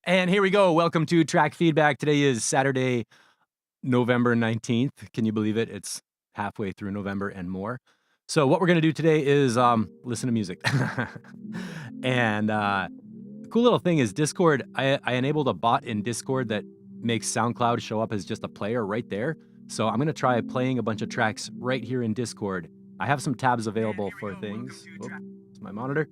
And here we go. Welcome to Track Feedback. Today is Saturday, November 19th. Can you believe it? It's halfway through November and more. So what we're going to do today is listen to music. And the cool little thing is Discord. I enabled a bot in Discord that makes SoundCloud show up as just a player right there. So I'm going to try playing a bunch of tracks right here in Discord. I have some tabs available for things. It's my monitor.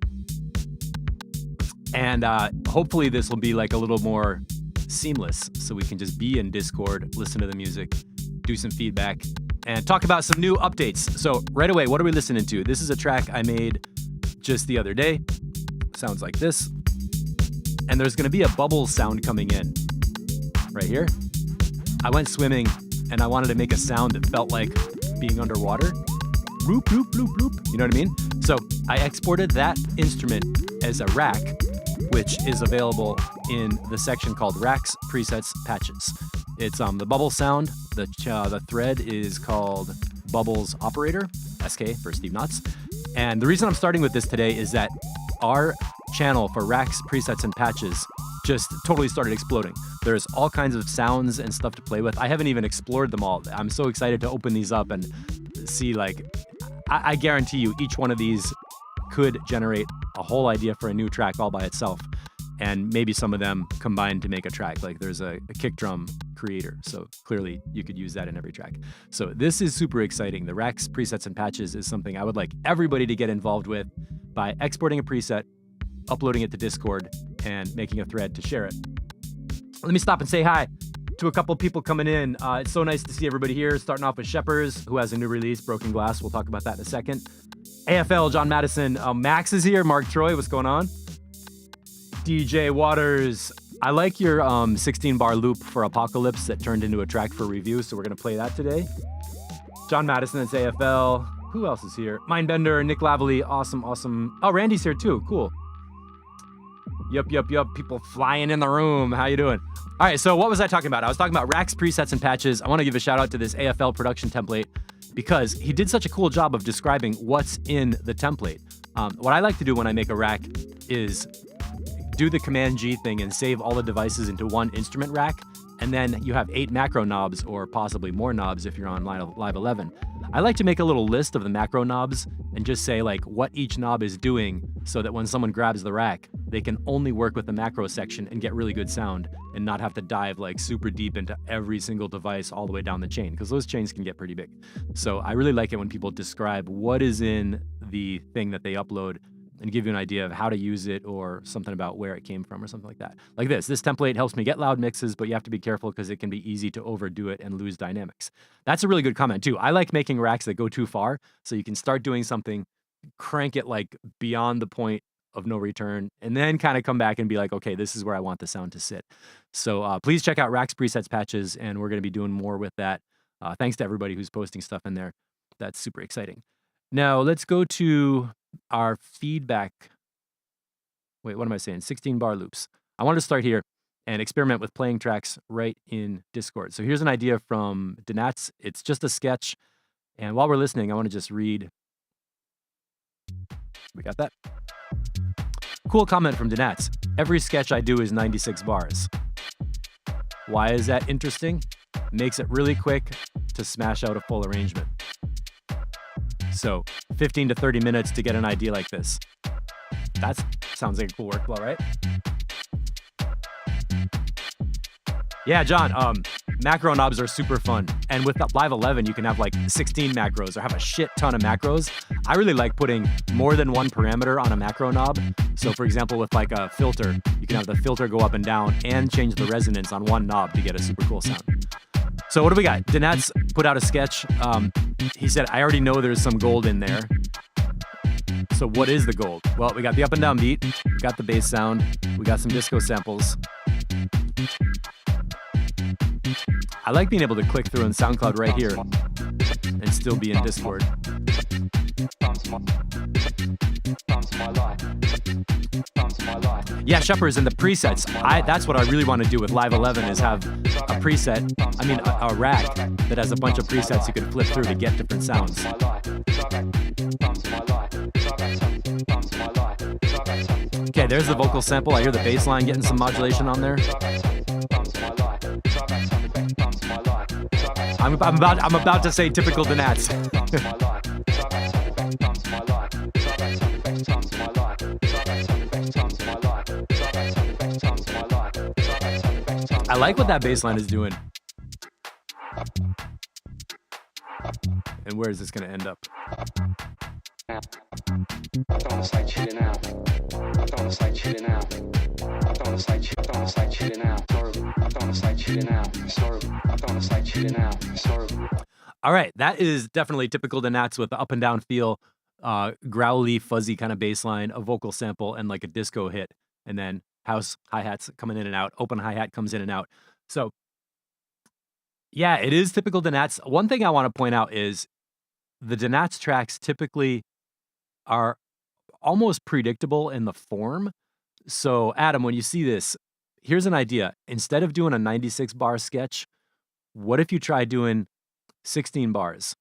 And hopefully this will be like a little more seamless so we can just be in Discord, listen to the music, do some feedback, and talk about some new updates. So right away, what are we listening to? This is a track I made just the other day. Sounds like this. And there's going to be a bubble sound coming in right here. I went swimming and I wanted to make a sound that felt like being underwater. Bloop, bloop, bloop, bloop. You know what I mean? So I exported that instrument as a rack, which is available in the section called Racks, Presets, Patches. It's the bubble sound. The thread is called Bubbles Operator, SK for Steve Knotts. And the reason I'm starting with this today is that our channel for Racks, Presets, and Patches just totally started exploding. There's all kinds of sounds and stuff to play with. I haven't even explored them all. I'm so excited to open these up and see, like, I guarantee you each one of these could generate a whole idea for a new track all by itself, and maybe some of them combined to make a track. Like there's a kick drum creator, so clearly you could use that in every track. So this is super exciting. The Racks, Presets, and Patches is something I would like everybody to get involved with by exporting a preset, uploading it to Discord, and making a thread to share it. Let me stop and say hi to a couple people coming in. It's so nice to see everybody here, starting off with Sheppers, who has a new release, Broken Glass. We'll talk about that in a second. AFL, John Madison. Max is here. Mark Troy, what's going on? DJ Waters. I like your 16-bar loop for Apocalypse that turned into a track for review, so we're going to play that today. John Madison, it's AFL. Who else is here? Mindbender, Nick Lavely. Awesome, awesome. Oh, Randy's here too. Cool. Yup. People flying in the room. How you doing? All right, so what was I talking about? I was talking about Racks, Presets, and Patches. I want to give a shout out to this AFL production template because he did such a cool job of describing what's in the template. What I like to do when I make a rack is do the Command G thing and save all the devices into one instrument rack, and then you have 8 macro knobs or possibly more knobs if you're on Live 11. I like to make a little list of the macro knobs and just say like what each knob is doing so that when someone grabs the rack, they can only work with the macro section and get really good sound and not have to dive like super deep into every single device all the way down the chain, because those chains can get pretty big. So I really like it when people describe what is in the thing that they upload and give you an idea of how to use it or something about where it came from or something like that. Like this template helps me get loud mixes, but you have to be careful because it can be easy to overdo it and lose dynamics. That's a really good comment too. I like making racks that go too far so you can start doing something, crank it like beyond the point of no return, and then kind of come back and be like, okay, this is where I want the sound to sit. So please check out Racks, Presets, Patches, and we're going to be doing more with that. Thanks to everybody who's posting stuff in there. That's super exciting. Now let's go to our feedback. Wait, what am I saying? 16-bar loops. I wanted to start here and experiment with playing tracks right in Discord. So here's an idea from Dinats. It's just a sketch. And while we're listening, I want to just read. We got that? Cool comment from Dinats. Every sketch I do is 96 bars. Why is that interesting? Makes it really quick to smash out a full arrangement. So 15 to 30 minutes to get an idea like this. That sounds like a cool workflow, right? Yeah, John, macro knobs are super fun. And with Live 11, you can have like 16 macros or have a shit ton of macros. I really like putting more than one parameter on a macro knob. So for example, with like a filter, you can have the filter go up and down and change the resonance on one knob to get a super cool sound. So what do we got? Dinats put out a sketch. He said, I already know there's some gold in there. So what is the gold? Well, we got the up and down beat, we got the bass sound, we got some disco samples. I like being able to click through in SoundCloud right here and still be in Discord. Yeah, Sheppers and the presets. That's what I really want to do with Live 11 is have a preset, a rack that has a bunch of presets you can flip through to get different sounds. Okay, there's the vocal sample. I hear the bass line getting some modulation on there. I'm about to say typical Danats. I like what that bass line is doing. And where is this going to end up? All right, that is definitely typical Danats with the up and down feel, growly, fuzzy kind of bass line, a vocal sample, and like a disco hit. And then house hi-hats coming in and out, open hi-hat comes in and out. So yeah, it is typical Danats. One thing I want to point out is the Danats tracks typically are almost predictable in the form. So Adam, when you see this, here's an idea. Instead of doing a 96 bar sketch, what if you try doing 16 bars,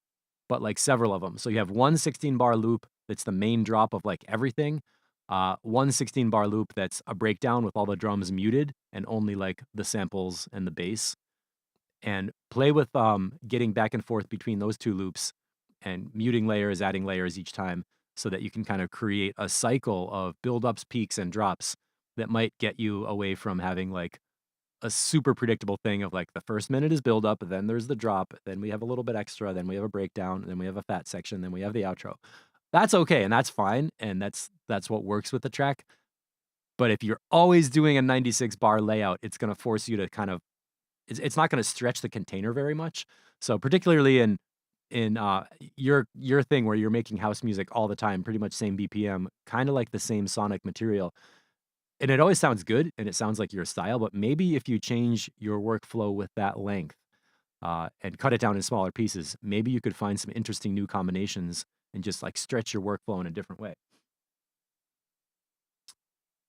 but like several of them? So you have one 16 bar loop that's the main drop of like everything, one 16 bar loop that's a breakdown with all the drums muted and only like the samples and the bass, and play with getting back and forth between those two loops and muting layers, adding layers each time, so that you can kind of create a cycle of build-ups, peaks, and drops that might get you away from having like a super predictable thing of like the first minute is build up, then there's the drop, then we have a little bit extra, then we have a breakdown, then we have a fat section, then we have the outro. That's okay, and that's fine, and that's what works with the track. But if you're always doing a 96 bar layout, it's going to force you to kind of, it's not going to stretch the container very much. So particularly in your thing where you're making house music all the time, pretty much same BPM, kind of like the same sonic material, and it always sounds good and it sounds like your style, but maybe if you change your workflow with that length and cut it down in smaller pieces, maybe you could find some interesting new combinations and just like stretch your workflow in a different way.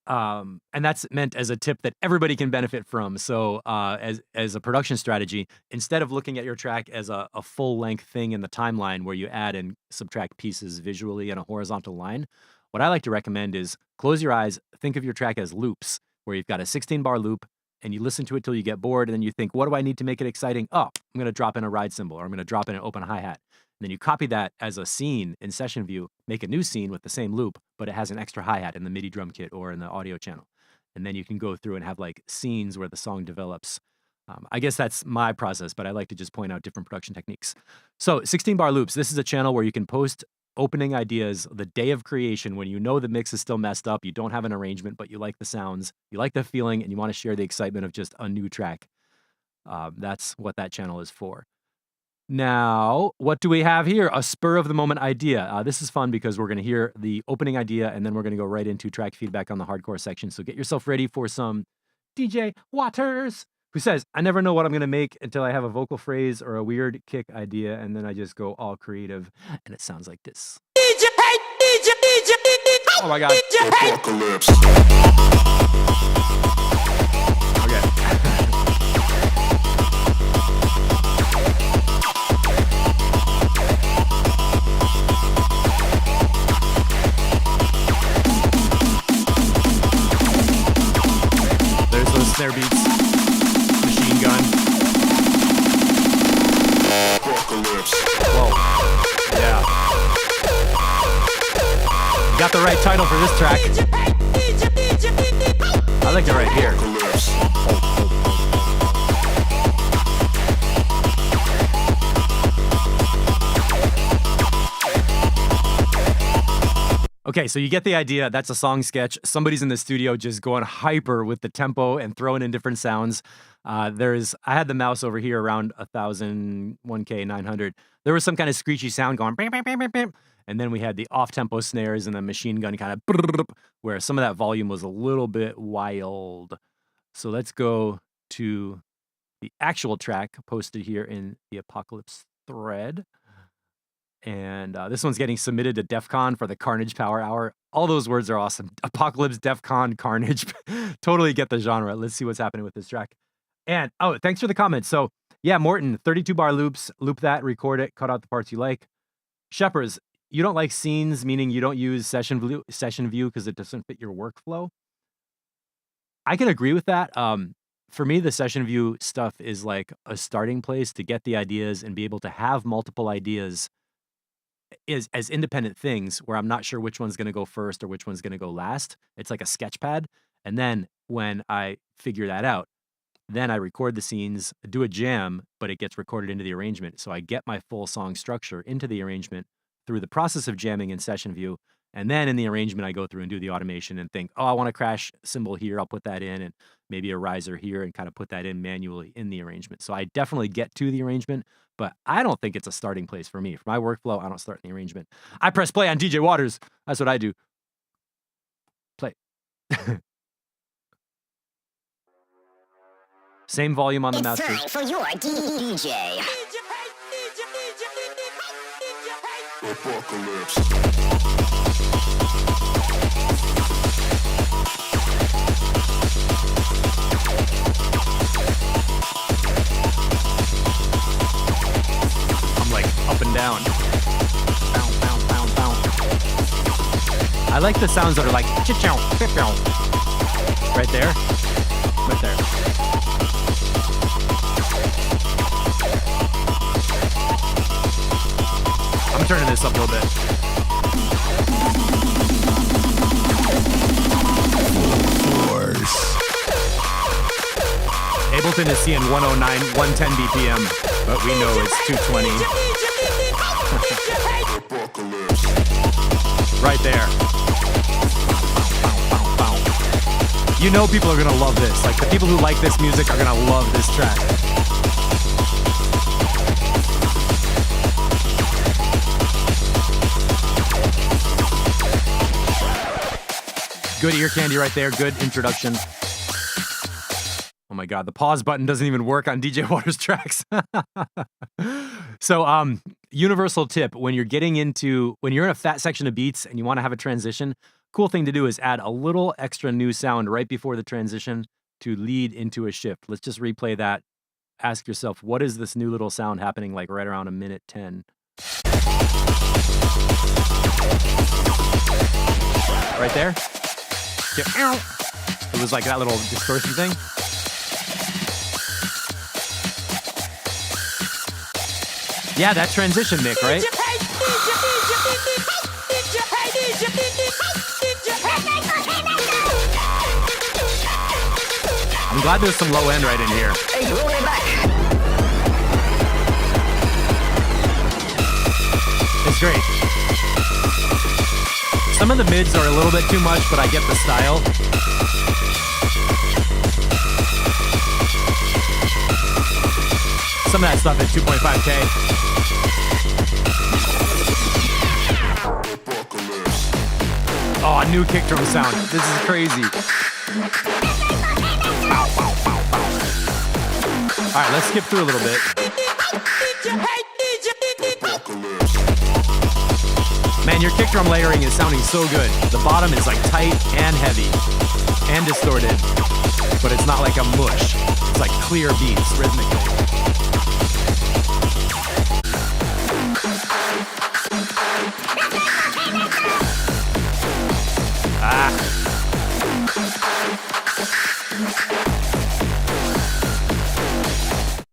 And that's meant as a tip that everybody can benefit from. So as a production strategy, instead of looking at your track as a full length thing in the timeline where you add and subtract pieces visually in a horizontal line, what I like to recommend is close your eyes, think of your track as loops, where you've got a 16 bar loop and you listen to it till you get bored, and then you think, what do I need to make it exciting? Oh, I'm going to drop in a ride cymbal, or I'm going to drop in an open hi-hat. And then you copy that as a scene in session view, make a new scene with the same loop, but it has an extra hi-hat in the MIDI drum kit or in the audio channel. And then you can go through and have like scenes where the song develops. I guess that's my process, but I like to just point out different production techniques. So 16 bar loops, this is a channel where you can post opening ideas the day of creation when you know the mix is still messed up, you don't have an arrangement, but you like the sounds, you like the feeling, and you want to share the excitement of just a new track. That's what that channel is for. Now, what do we have here? A spur of the moment idea. This is fun because we're going to hear the opening idea and then we're going to go right into track feedback on the hardcore section. So get yourself ready for some DJ Waters, who says, I never know what I'm going to make until I have a vocal phrase or a weird kick idea, and then I just go all creative, and it sounds like this. DJ, DJ, DJ, oh my God. Apocalypse. Okay. There's those snare beats. Machine gun. Apocalypse. Whoa. Yeah. You got the right title for this track. I like it right here. Okay, so you get the idea. That's a song sketch. Somebody's in the studio just going hyper with the tempo and throwing in different sounds. I had the mouse over here around 1,000, 1K, 900. There was some kind of screechy sound going, bam, bam, bam, bam, bam. And then we had the off-tempo snares and the machine gun kind of, where some of that volume was a little bit wild. So let's go to the actual track posted here in the Apocalypse thread. And this one's getting submitted to DEF CON for the Carnage Power Hour. All those words are awesome. Apocalypse, DEF CON, Carnage. Totally get the genre. Let's see what's happening with this track. And, oh, thanks for the comments. So, yeah, Morton, 32 bar loops, loop that, record it, cut out the parts you like. Shepherds, you don't like scenes, meaning you don't use session view because it doesn't fit your workflow. I can agree with that. For me, the session view stuff is like a starting place to get the ideas and be able to have multiple ideas is as independent things where I'm not sure which one's going to go first or which one's going to go last. It's like a sketch pad. And then when I figure that out, then I record the scenes, do a jam, but it gets recorded into the arrangement. So I get my full song structure into the arrangement through the process of jamming in session view. And then in the arrangement, I go through and do the automation and think, oh, I want a crash cymbal here. I'll put that in, and maybe a riser here, and kind of put that in manually in the arrangement. So I definitely get to the arrangement, but I don't think it's a starting place for me. For my workflow, I don't start in the arrangement. I press play on DJ Waters. That's what I do. Play. Same volume on the master. It's time for your DJ. Apocalypse. I'm like up and down. Bow, bow, bow, bow. I like the sounds that are like cha-chow, cha-chow. Right there. Right there. I'm turning this up a little bit. Ableton is seeing 109, 110 BPM, but we know it's 220. Right there. You know people are gonna love this. Like the people who like this music are gonna love this track. Good ear candy right there. Good introduction. Oh my God, the pause button doesn't even work on DJ Waters tracks. So, universal tip, when you're in a fat section of beats and you want to have a transition, cool thing to do is add a little extra new sound right before the transition to lead into a shift. Let's just replay that. Ask yourself, what is this new little sound happening like right around a minute 10? Right there? It was like that little distortion thing. Yeah, that transition, Mick, right? I'm glad there's some low end right in here. It's great. Some of the mids are a little bit too much, but I get the style. Some of that stuff at 2.5K. Oh, a new kick drum sound. This is crazy. All right, let's skip through a little bit. Man, your kick drum layering is sounding so good. The bottom is like tight and heavy and distorted, but it's not like a mush. It's like clear beats rhythmically.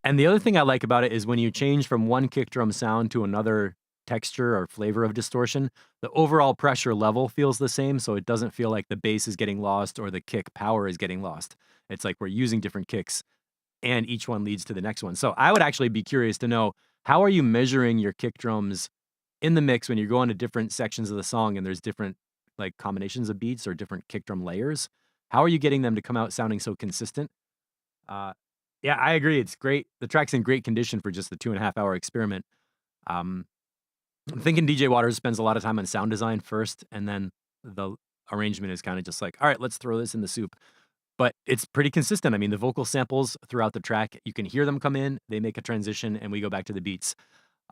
And the other thing I like about it is when you change from one kick drum sound to another texture or flavor of distortion, the overall pressure level feels the same, so it doesn't feel like the bass is getting lost or the kick power is getting lost. It's like we're using different kicks, and each one leads to the next one. So I would actually be curious to know, how are you measuring your kick drums in the mix when you're going to different sections of the song and there's different like combinations of beats or different kick drum layers? How are you getting them to come out sounding so consistent? Yeah, I agree. It's great. The track's in great condition for just the 2.5-hour experiment. I'm thinking DJ Waters spends a lot of time on sound design first, and then the arrangement is kind of just like, all right, let's throw this in the soup. But it's pretty consistent. I mean, the vocal samples throughout the track, you can hear them come in, they make a transition, and we go back to the beats.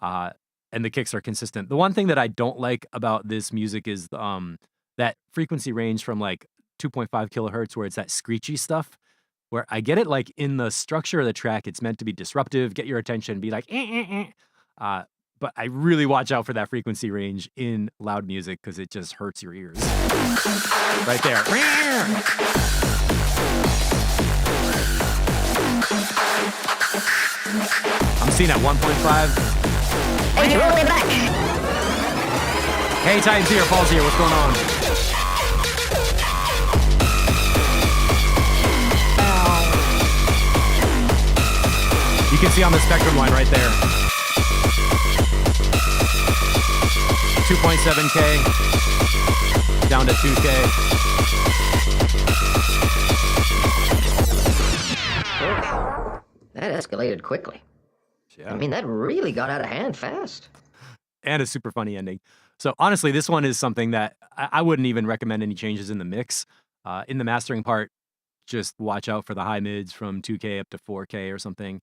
And the kicks are consistent. The one thing that I don't like about this music is that frequency range from like 2.5 kilohertz, where it's that screechy stuff, where I get it, like in the structure of the track, it's meant to be disruptive, get your attention, be like, but I really watch out for that frequency range in loud music because it just hurts your ears. Right there. I'm seeing at 1.5. Hey, roll it back. Hey, Titan's here, Paul's here. What's going on? You can see on the spectrum line right there. 2.7K down to 2K. That escalated quickly. Yeah. I mean, that really got out of hand fast. And a super funny ending. So honestly, this one is something that I wouldn't even recommend any changes in the mix. In the mastering part, just watch out for the high mids from 2K up to 4K or something.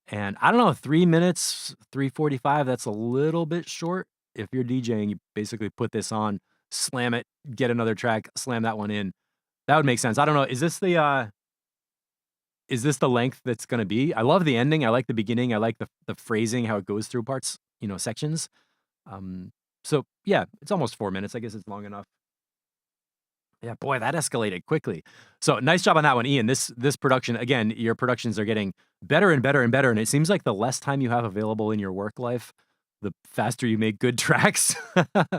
And I don't know, 3 minutes, 3:45, that's a little bit short. If you're DJing, you basically put this on, slam it, get another track, slam that one in. That would make sense. I don't know, is this the length that's going to be? I love the ending. I like the beginning. I like the phrasing, how it goes through parts, sections. So yeah, it's almost 4 minutes. I guess it's long enough. Yeah, boy, that escalated quickly. So nice job on that one, Ian. This production, again, your productions are getting better and better and better. And it seems like the less time you have available in your work life, the faster you make good tracks.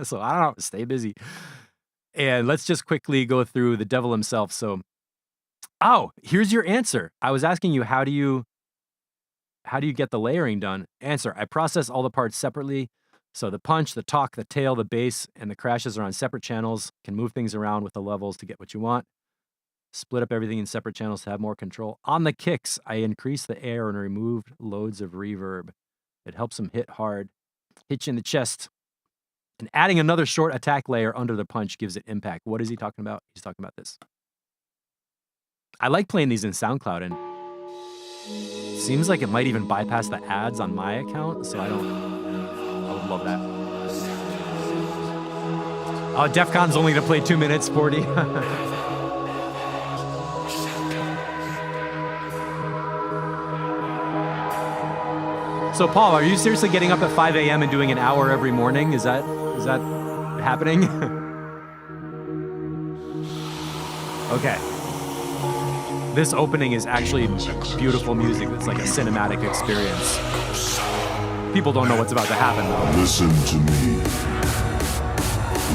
So I don't know, stay busy. And let's just quickly go through the devil himself. So, here's your answer. I was asking you, how do you get the layering done? Answer, I process all the parts separately. So the punch, the talk, the tail, the bass, and the crashes are on separate channels. Can move things around with the levels to get what you want. Split up everything in separate channels to have more control. On the kicks, I increase the air and removed loads of reverb. It helps them hit hard, hit you in the chest. And adding another short attack layer under the punch gives it impact. What is he talking about? He's talking about this. I like playing these in SoundCloud, and it seems like it might even bypass the ads on my account, so I would love that. Oh, DEF CON's only gonna play 2 minutes, 40. So Paul, are you seriously getting up at 5 a.m. and doing an hour every morning? Is that happening? Okay. This opening is actually beautiful music. It's like a cinematic experience. People don't know what's about to happen, though. Listen to me.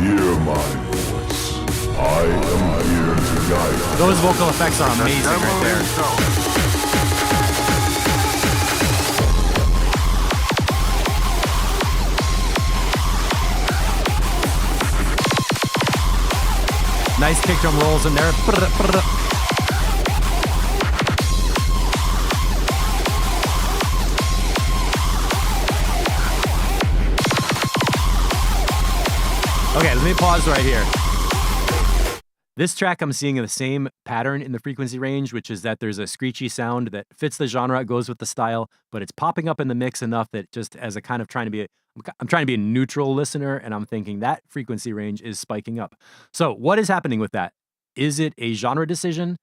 Hear my voice. I am here to guide you. Those vocal effects are amazing right there. Nice kick drum rolls in there. Okay, let me pause right here. This track, I'm seeing the same pattern in the frequency range, which is that there's a screechy sound that fits the genre, it goes with the style, but it's popping up in the mix enough that just as a kind of I'm trying to be a neutral listener, and I'm thinking that frequency range is spiking up. So what is happening with that? Is it a genre decision?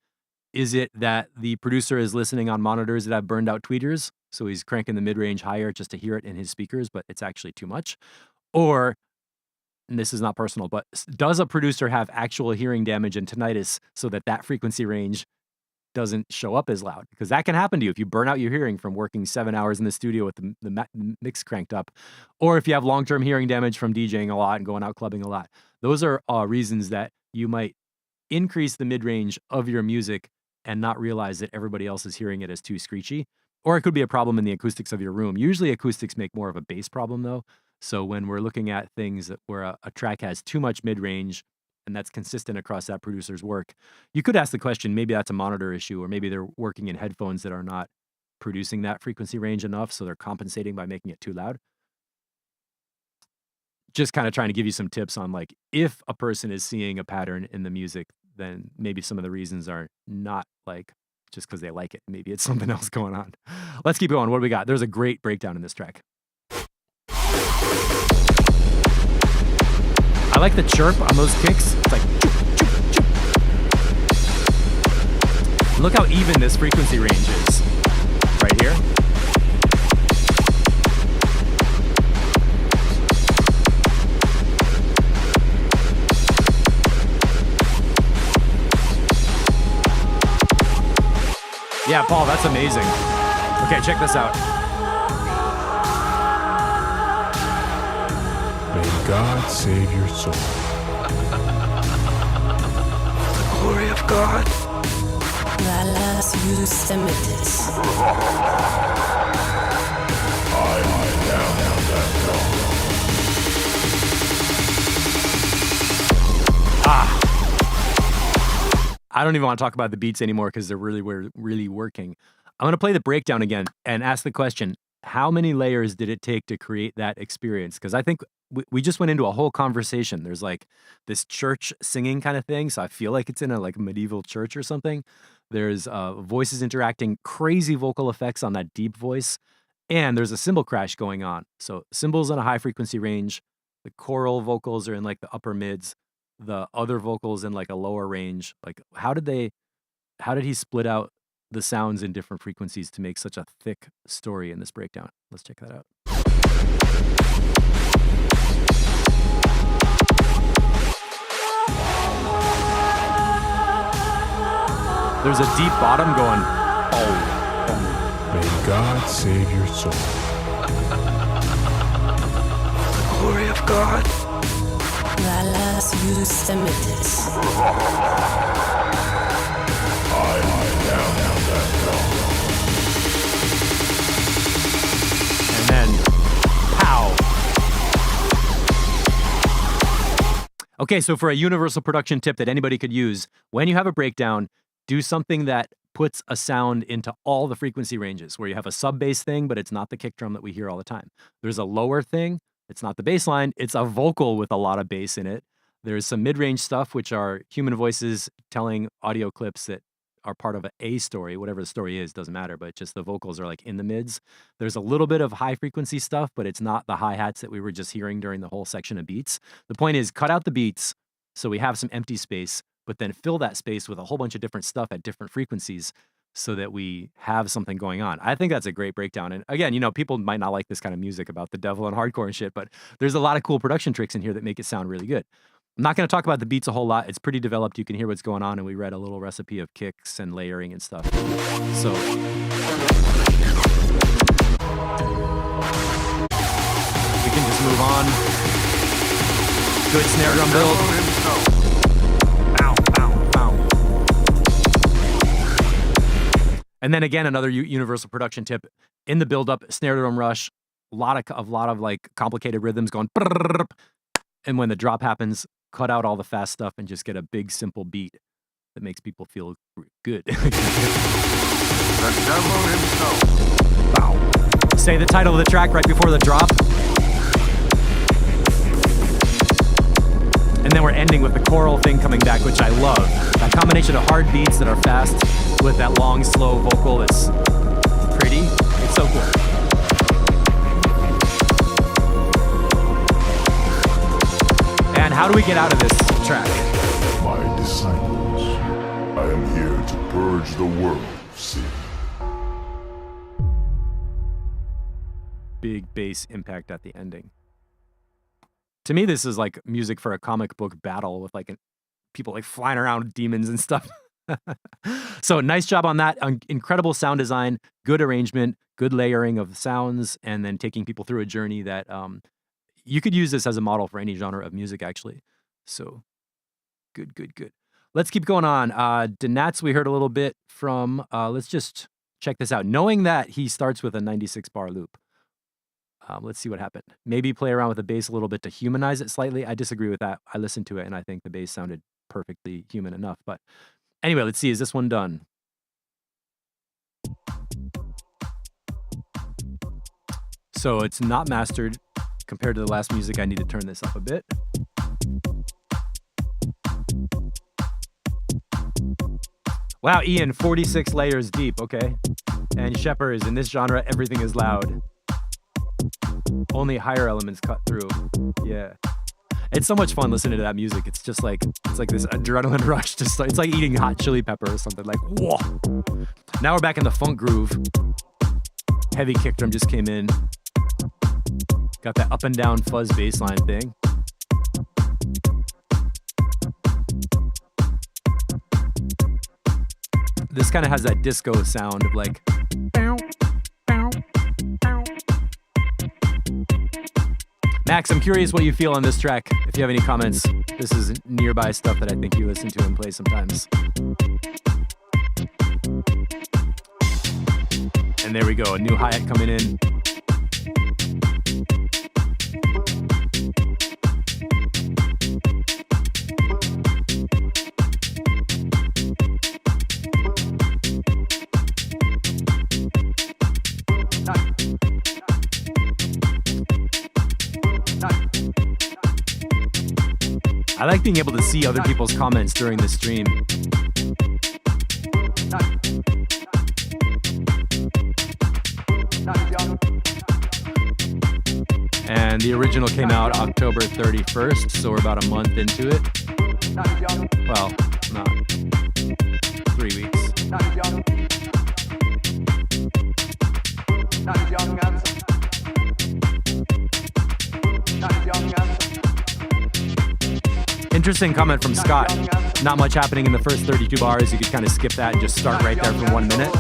Is it that the producer is listening on monitors that have burned out tweeters, so he's cranking the mid-range higher just to hear it in his speakers, but it's actually too much? Or, and this is not personal, but does a producer have actual hearing damage and tinnitus so that frequency range doesn't show up as loud? Because that can happen to you if you burn out your hearing from working 7 hours in the studio with the mix cranked up, or if you have long-term hearing damage from DJing a lot and going out clubbing a lot. Those are reasons that you might increase the mid-range of your music and not realize that everybody else is hearing it as too screechy. Or it could be a problem in the acoustics of your room. Usually acoustics make more of a bass problem, though. So when we're looking at things where a track has too much mid-range and that's consistent across that producer's work, you could ask the question, maybe that's a monitor issue, or maybe they're working in headphones that are not producing that frequency range enough, so they're compensating by making it too loud. Just kind of trying to give you some tips on, like, if a person is seeing a pattern in the music, then maybe some of the reasons are not like just because they like it. Maybe it's something else going on. Let's keep going. What do we got? There's a great breakdown in this track. I like the chirp on those kicks. It's like choop, choop, choop. Look how even this frequency range is right here. Yeah, Paul, that's amazing. Okay, check this out. May God save your soul. The glory of God. Las Yusemites. I am that God. I don't even want to talk about the beats anymore because they're really working. I'm going to play the breakdown again and ask the question, how many layers did it take to create that experience? Because I think we just went into a whole conversation. There's like this church singing kind of thing. So I feel like it's in a like medieval church or something. There's voices interacting, crazy vocal effects on that deep voice. And there's a cymbal crash going on. So cymbals on a high frequency range. The choral vocals are in like the upper mids. The other vocals in like a lower range. Like how did he split out the sounds in different frequencies to make such a thick story in this breakdown? Let's check that out. There's a deep bottom going, oh. May God save your soul. The glory of God. Las Yusemites. I am that God. And then, pow. Okay, so for a universal production tip that anybody could use, when you have a breakdown, do something that puts a sound into all the frequency ranges, where you have a sub bass thing, but it's not the kick drum that we hear all the time. There's a lower thing, it's not the bass line, it's a vocal with a lot of bass in it. There's some mid-range stuff, which are human voices telling audio clips that are part of a story, whatever the story is, doesn't matter, but just the vocals are like in the mids. There's a little bit of high frequency stuff, but it's not the hi-hats that we were just hearing during the whole section of beats. The point is, cut out the beats so we have some empty space, but then fill that space with a whole bunch of different stuff at different frequencies so that we have something going on. I think that's a great breakdown. And again, you know, people might not like this kind of music about the devil and hardcore and shit, but there's a lot of cool production tricks in here that make it sound really good. I'm not going to talk about the beats a whole lot. It's pretty developed. You can hear what's going on, and we read a little recipe of kicks and layering and stuff. So we can just move on. Good snare drum build. Bow, bow, bow. And then again, another universal production tip. In the build-up, snare drum rush, a lot of like complicated rhythms going. And when the drop happens, cut out all the fast stuff and just get a big, simple beat that makes people feel good. The devil himself. Wow. Say the title of the track right before the drop. And then we're ending with the choral thing coming back, which I love. That combination of hard beats that are fast with that long, slow vocal that's pretty. It's so cool. And how do we get out of this track? My disciples, I am here to purge the world of sin. Big bass impact at the ending. To me, this is like music for a comic book battle with like people like flying around with demons and stuff. So nice job on that. Incredible sound design, good arrangement, good layering of sounds, and then taking people through a journey that you could use this as a model for any genre of music, actually. So good, good, good. Let's keep going on. Denats, we heard a little bit from. Let's just check this out. Knowing that he starts with a 96 bar loop. Let's see what happened. Maybe play around with the bass a little bit to humanize it slightly. I disagree with that. I listened to it and I think the bass sounded perfectly human enough. But anyway, let's see. Is this one done? So it's not mastered. Compared to the last music, I need to turn this up a bit. Wow, Ian, 46 layers deep, okay. And Shepherds, in this genre, everything is loud. Only higher elements cut through. Yeah. It's so much fun listening to that music. It's just like, it's like this adrenaline rush. Just like, it's like eating hot chili pepper or something. Like, whoa. Now we're back in the funk groove. Heavy kick drum just came in. Got that up and down fuzz bass line thing. This kind of has that disco sound of like. Max, I'm curious what you feel on this track. If you have any comments, this is nearby stuff that I think you listen to and play sometimes. And there we go, a new hi-hat coming in. I like being able to see other people's comments during the stream. And the original came out October 31st, so we're about a month into it. Well, not 3 weeks. Interesting comment from Scott. Not much happening in the first 32 bars. You could kind of skip that and just start right there for 1 minute.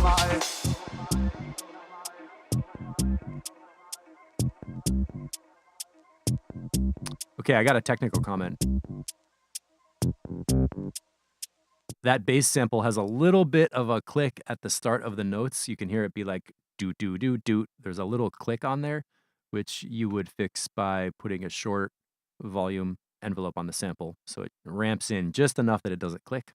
Okay, I got a technical comment. That bass sample has a little bit of a click at the start of the notes. You can hear it be like doot, doot, doot, doot. There's a little click on there, which you would fix by putting a short volume envelope on the sample. So it ramps in just enough that it doesn't click.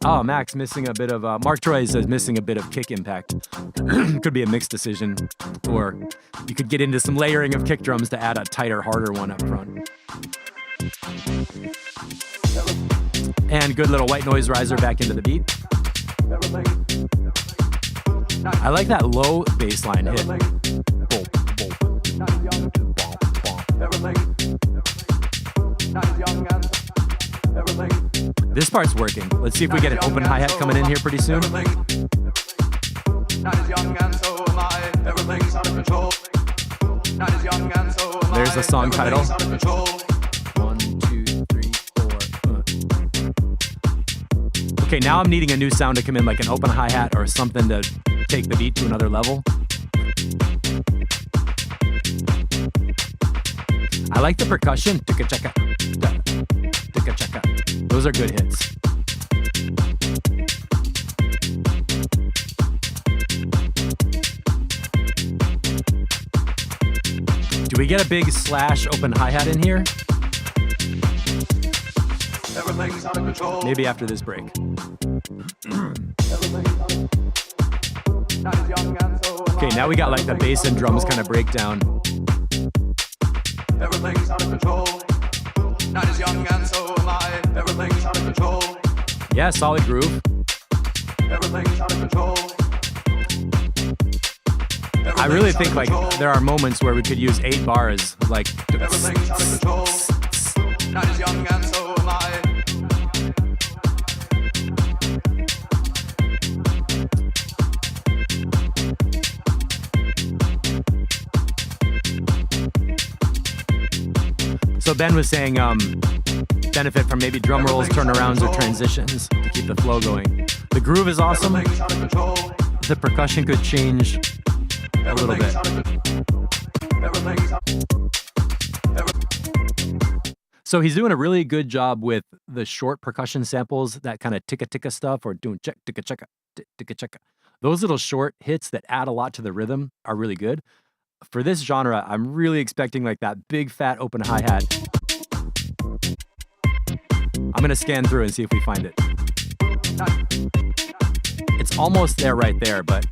Oh, Max missing a bit of, Mark Troy says missing a bit of kick impact. Could be a mixed decision. Or you could get into some layering of kick drums to add a tighter, harder one up front. And good little white noise riser back into the beat. I like that low bass line hit. This part's working. Let's see if we get an open hi-hat coming in here pretty soon. There's the song title. 1, 2, 3, 4. Okay, now I'm needing a new sound to come in, like an open hi-hat or something to take the beat to another level. I like the percussion. Ticka-chaka, ticka-chaka. Those are good hits. Do we get a big slash open hi-hat in here? Maybe after this break. Okay, now we got like the bass and drums kind of breakdown. Everything's out of control. Not as young and so am I. Everything's out of control. Yeah, solid groove. Everything's out of control. I really think like there are moments where we could use 8 bars, like. Everything's out of control. Not as young and so am I. So Ben was saying benefit from maybe drum rolls, turnarounds, or transitions to keep the flow going. The groove is awesome. The percussion could change a little bit. So he's doing a really good job with the short percussion samples, that kind of ticka-ticka stuff, or doing check, ticka-checka, ticka-checka. Those little short hits that add a lot to the rhythm are really good. For this genre, I'm really expecting like that big fat open hi-hat. I'm gonna scan through and see if we find it. It's almost there right there, but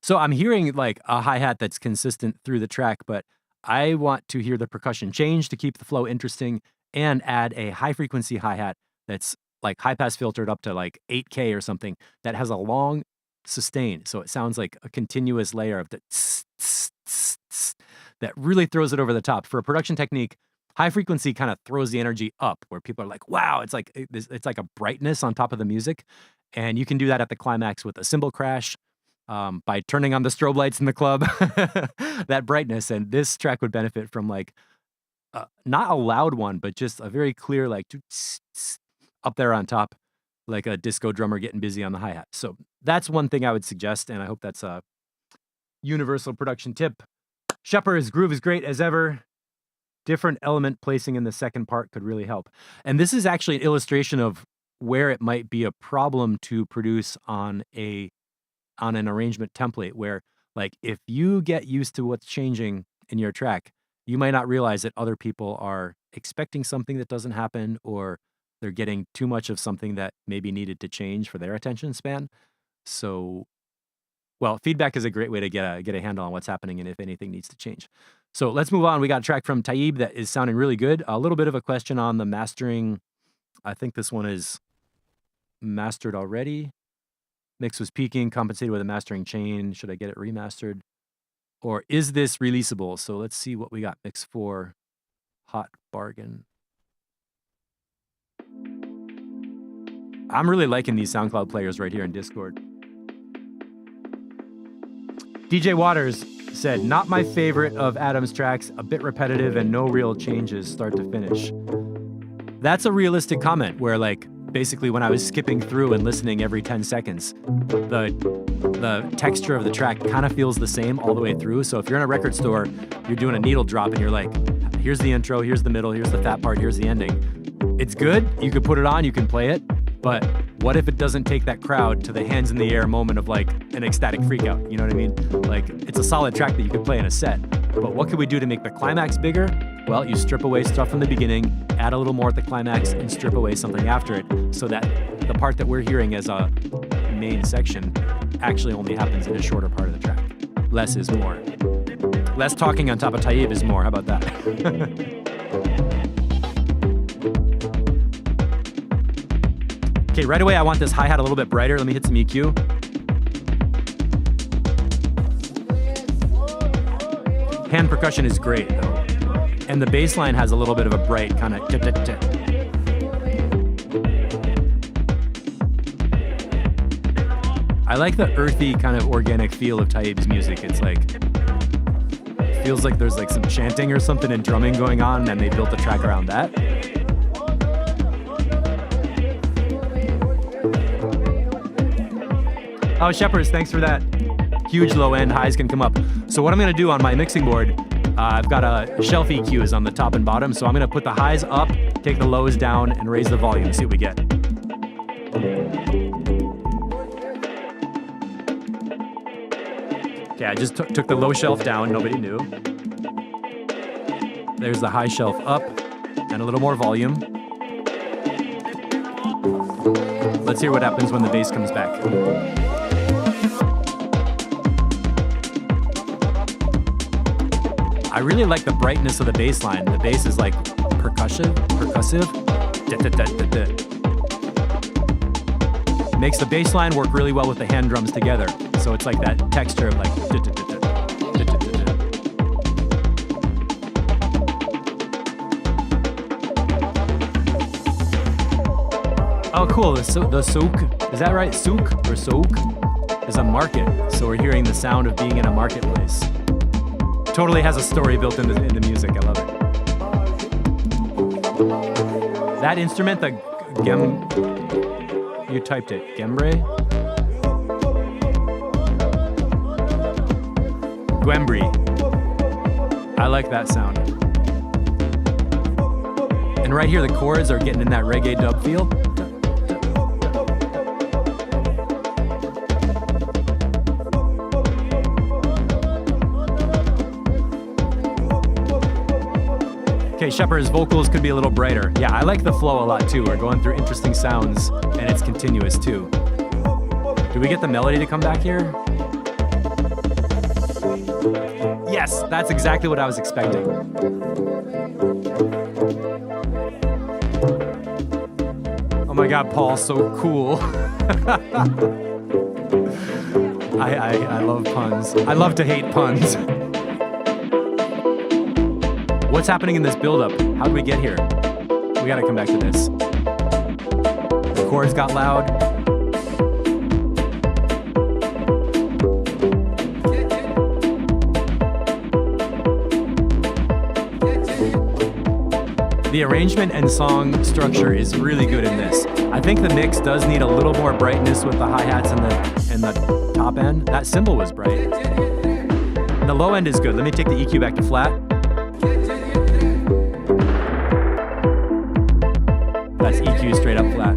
so I'm hearing like a hi-hat that's consistent through the track, but I want to hear the percussion change to keep the flow interesting and add a high frequency hi-hat that's like high pass filtered up to like 8K or something that has a long sustain. So it sounds like a continuous layer of the tss, tss, tss, tss, that really throws it over the top. For a production technique, High frequency kind of throws the energy up where people are like, wow, it's like a brightness on top of the music. And you can do that at the climax with a cymbal crash by turning on the strobe lights in the club, that brightness. And this track would benefit from like, not a loud one, but just a very clear, like up there on top, like a disco drummer getting busy on the hi-hat. So that's one thing I would suggest, and I hope that's a universal production tip. Shepard's groove is great as ever. Different element placing in the second part could really help. And this is actually an illustration of where it might be a problem to produce on an arrangement template, where like if you get used to what's changing in your track, you might not realize that other people are expecting something that doesn't happen, or they're getting too much of something that maybe needed to change for their attention span. So, well, feedback is a great way to get a handle on what's happening and if anything needs to change. So let's move on. We got a track from Taib that is sounding really good. A little bit of a question on the mastering. I think this one is mastered already. Mix was peaking, compensated with a mastering chain. Should I get it remastered? Or is this releasable? So let's see what we got. Mix 4, hot bargain. I'm really liking these SoundCloud players right here in Discord. DJ Waters said, not my favorite of Adam's tracks, a bit repetitive and no real changes start to finish. That's a realistic comment where like, basically when I was skipping through and listening every 10 seconds, the texture of the track kind of feels the same all the way through. So if you're in a record store, you're doing a needle drop and you're like, here's the intro, here's the middle, here's the fat part, here's the ending. It's good, you could put it on, you can play it, but what if it doesn't take that crowd to the hands in the air moment of like an ecstatic freak out? You know what I mean? Like, it's a solid track that you could play in a set, but what could we do to make the climax bigger? Well, you strip away stuff from the beginning, add a little more at the climax, and strip away something after it, so that the part that we're hearing as a main section actually only happens in a shorter part of the track. Less is more. Less talking on top of Taib is more. How about that? Okay, right away I want this hi-hat a little bit brighter. Let me hit some EQ. Hand percussion is great, though. And the bass line has a little bit of a bright kind of tip. I like the earthy kind of organic feel of Taib's music. It's like, it feels like there's like some chanting or something and drumming going on, and they built the track around that. Oh, Shepherds, thanks for that. Huge low end, highs can come up. So what I'm gonna do on my mixing board, I've got a shelf EQs on the top and bottom, so I'm gonna put the highs up, take the lows down, and raise the volume, see what we get. Okay, I just took the low shelf down, nobody knew. There's the high shelf up, and a little more volume. Let's hear what happens when the bass comes back. I really like the brightness of the bass line. The bass is like percussive. Makes the bass line work really well with the hand drums together. So it's like that texture of like. Oh, cool. The souk, is that right? Souk or souk is a market. So we're hearing the sound of being in a marketplace. Totally has a story built in the music. I love it. That instrument, the you typed it, Gembre? Gwembri. I like that sound. And right here, the chords are getting in that reggae dub feel. Okay, Shepard's vocals could be a little brighter. Yeah, I like the flow a lot too. We're going through interesting sounds, and it's continuous too. Do we get the melody to come back here? Yes, that's exactly what I was expecting. Oh my God, Paul, so cool. I love puns. I love to hate puns. What's happening in this build-up? How did we get here? We gotta come back to this. The chords got loud. The arrangement and song structure is really good in this. I think the mix does need a little more brightness with the hi-hats and the top end. That cymbal was bright. And the low end is good. Let me take the EQ back to flat. That's EQ straight up flat.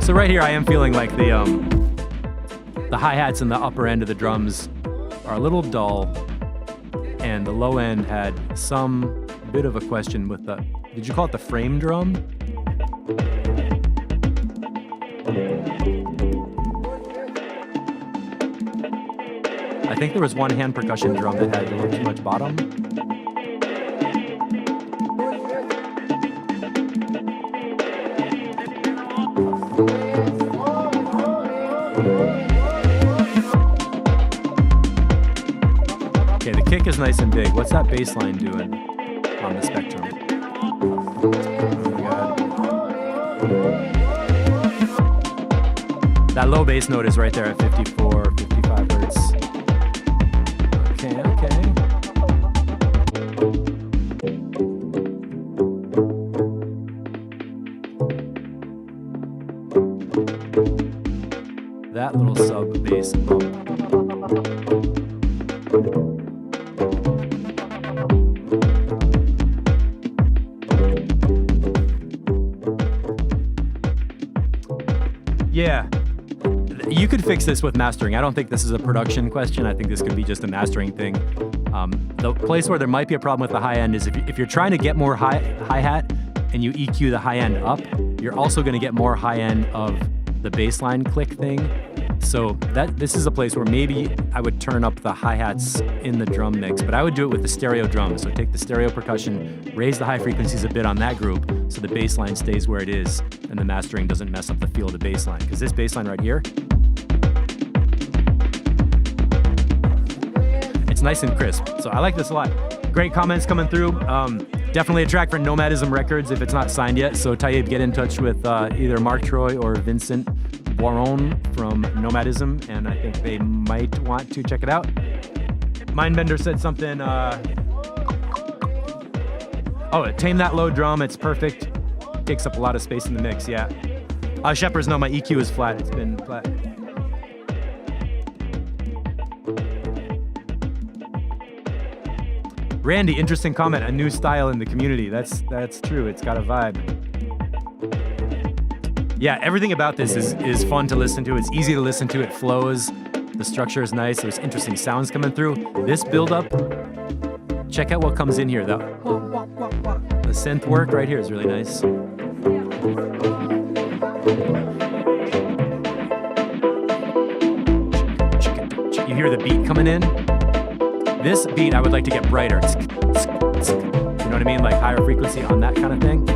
So right here I am feeling like the hi-hats and the upper end of the drums are a little dull, and the low end had some bit of a question with the, did you call it the frame drum? I think there was one hand percussion drum that had a little too much bottom. Okay, the kick is nice and big. What's that bass line doing on the spectrum? Oh my God. That low bass note is right there at 54, 55 hertz. Okay. That little sub bass bump. Yeah. You could fix this with mastering. I don't think this is a production question. I think this could be just a mastering thing. The place where there might be a problem with the high end is if you're trying to get more hi-hat and you EQ the high end up, you're also going to get more high end of the bassline click thing. So this is a place where maybe I would turn up the hi-hats in the drum mix, but I would do it with the stereo drums. So take the stereo percussion, raise the high frequencies a bit on that group so the bassline stays where it is and the mastering doesn't mess up the feel of the bassline. Because this bassline right here, it's nice and crisp. So I like this a lot. Great comments coming through. Definitely a track for Nomadism Records if it's not signed yet. So Tayyip, get in touch with either Mark Troy or Vincent Boiron from Nomadism, and I think they might want to check it out. Mindbender said something, tame that low drum, it's perfect. Takes up a lot of space in the mix, yeah. Shepherds, no, my EQ is flat, it's been flat. Randy, interesting comment, a new style in the community. That's true, it's got a vibe. Yeah, everything about this is fun to listen to. It's easy to listen to. It flows. The structure is nice. There's interesting sounds coming through. This build-up, check out what comes in here, though. The synth work right here is really nice. You hear the beat coming in? This beat I would like to get brighter. You know what I mean? Like higher frequency on that kind of thing.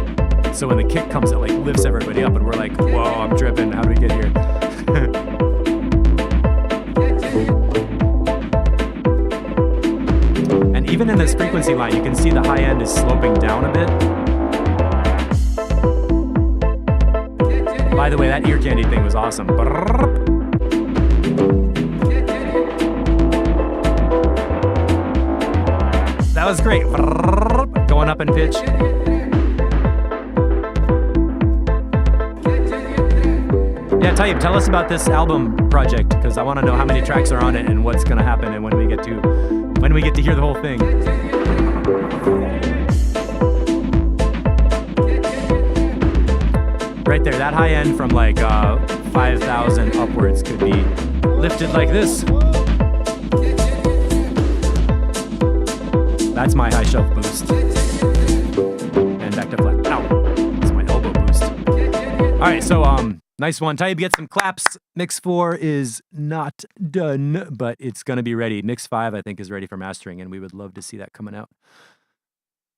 So when the kick comes, it like lifts everybody up and we're like, whoa, I'm tripping. How do we get here? And even in this frequency line, you can see the high end is sloping down a bit. By the way, that ear candy thing was awesome. That was great. Going up in pitch. Yeah, Tayyip, tell us about this album project, because I want to know how many tracks are on it and what's going to happen and when we get to hear the whole thing. Right there, that high end from like 5,000 upwards could be lifted like this. That's my high shelf boost. And back to flat. Ow. That's my elbow boost. All right, so nice one. Tayyip, get some claps. Mix 4 is not done, but it's going to be ready. Mix 5, I think, is ready for mastering, and we would love to see that coming out.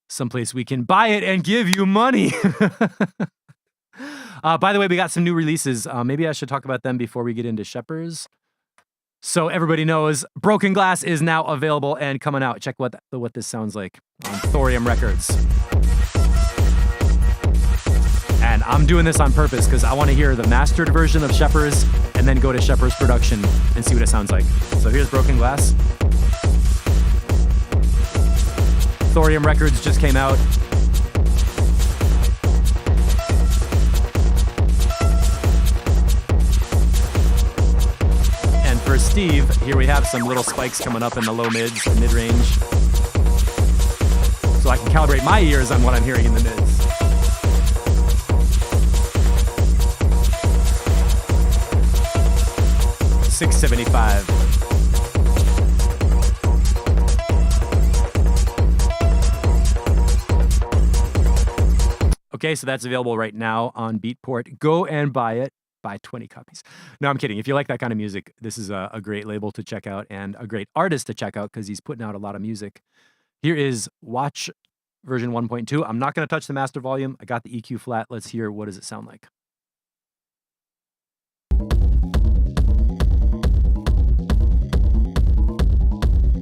Someplace we can buy it and give you money. By the way, we got some new releases. Maybe I should talk about them before we get into Shepherds. So everybody knows Broken Glass is now available and coming out. Check what this sounds like on Thorium Records. And I'm doing this on purpose because I want to hear the mastered version of Shepherds and then go to Shepherds production and see what it sounds like. So here's Broken Glass. Thorium Records just came out. And for Steve, here we have some little spikes coming up in the low mids, the mid-range. So I can calibrate my ears on what I'm hearing in the mids. $675. Okay, so that's available right now on Beatport. Go and buy it. Buy 20 copies. No, I'm kidding. If you like that kind of music, this is a great label to check out and a great artist to check out because he's putting out a lot of music. Here is Watch version 1.2. I'm not going to touch the master volume. I got the EQ flat. Let's hear what does it sound like.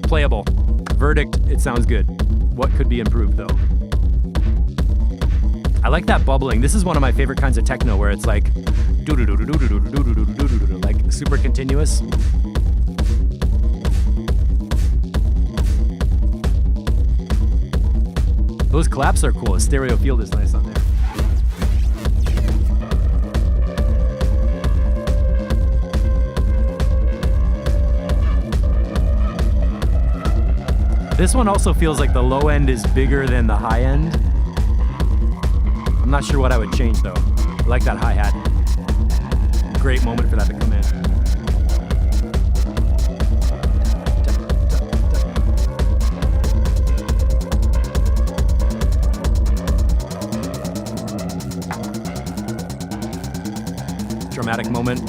Playable. Verdict, it sounds good. What could be improved though? I like that bubbling. This is one of my favorite kinds of techno where it's like like super continuous. Those claps are cool. The stereo field is nice on there. This one also feels like the low end is bigger than the high end. I'm not sure what I would change though. I like that hi-hat. Great moment for that to come in. Dramatic moment.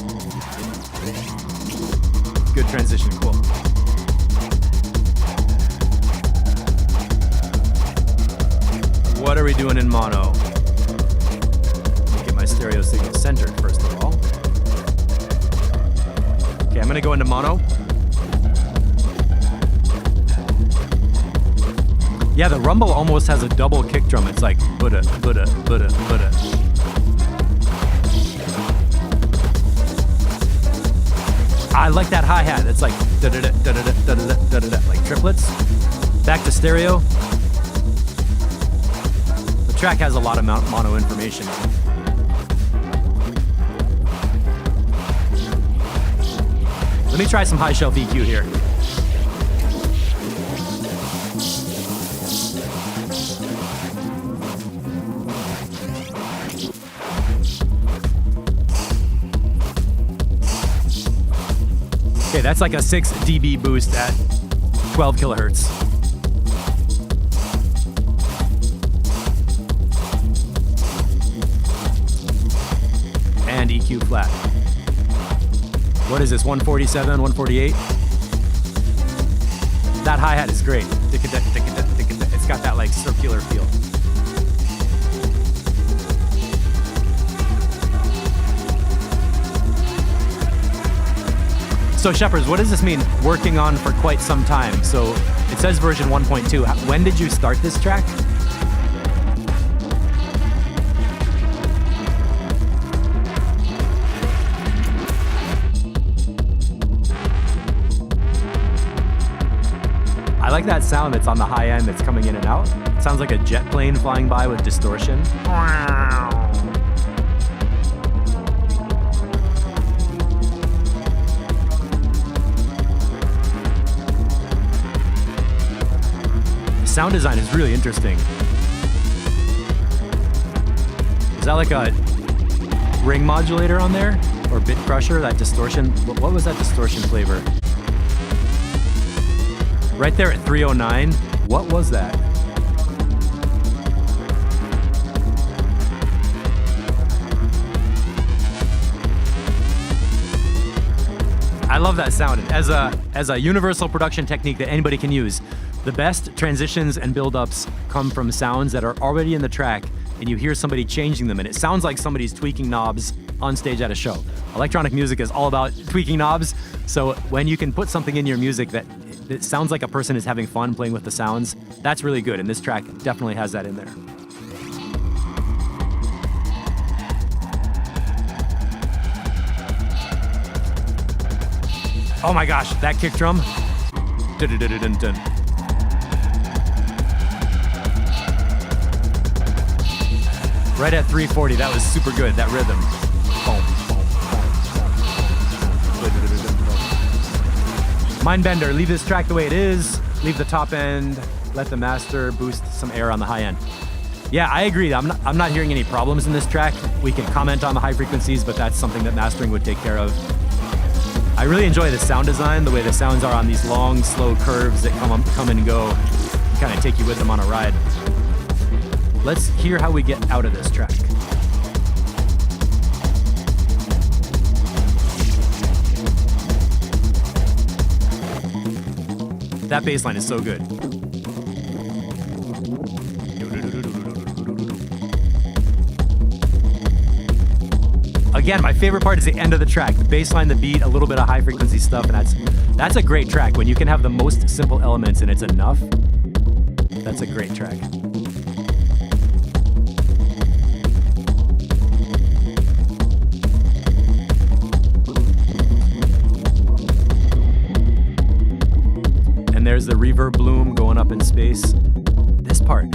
Good transition, cool. What are we doing in mono? Get my stereo signal centered first of all. Okay, I'm gonna go into mono. Yeah, the rumble almost has a double kick drum. It's like Buddha, Buddha, Buddha, Buddha. I like that hi-hat. It's like da-da-da, da-da-da, da-da-da, da-da-da, like triplets. Back to stereo. The track has a lot of mono information. Let me try some high shelf EQ here. Okay, that's like a 6 dB boost at 12 kilohertz. And EQ flat. What is this, 147, 148? That hi-hat is great. It's got that like circular feel. So Shepherds, what does this mean? Working on for quite some time. So it says version 1.2. When did you start this track? I like that sound that's on the high end that's coming in and out. It sounds like a jet plane flying by with distortion. Sound design is really interesting. Is that like a ring modulator on there? Or bit crusher, that distortion? What was that distortion flavor? Right there at 309, what was that? I love that sound. As a universal production technique that anybody can use, the best transitions and build-ups come from sounds that are already in the track and you hear somebody changing them, and it sounds like somebody's tweaking knobs on stage at a show. Electronic music is all about tweaking knobs, so when you can put something in your music that it sounds like a person is having fun playing with the sounds, that's really good, and this track definitely has that in there. Oh my gosh, that kick drum. Dun-dun-dun-dun-dun. Right at 340, that was super good, that rhythm. Boom, boom, boom. Mindbender, leave this track the way it is. Leave the top end, let the master boost some air on the high end. Yeah, I agree. I'm not hearing any problems in this track. We can comment on the high frequencies, but that's something that mastering would take care of. I really enjoy the sound design, the way the sounds are on these long, slow curves that come and go, kind of take you with them on a ride. Let's hear how we get out of this track. That bass line is so good. Again, my favorite part is the end of the track. The bass line, the beat, a little bit of high frequency stuff, and that's a great track. When you can have the most simple elements and it's enough, that's a great track. And there's the reverb bloom going up in space. This part.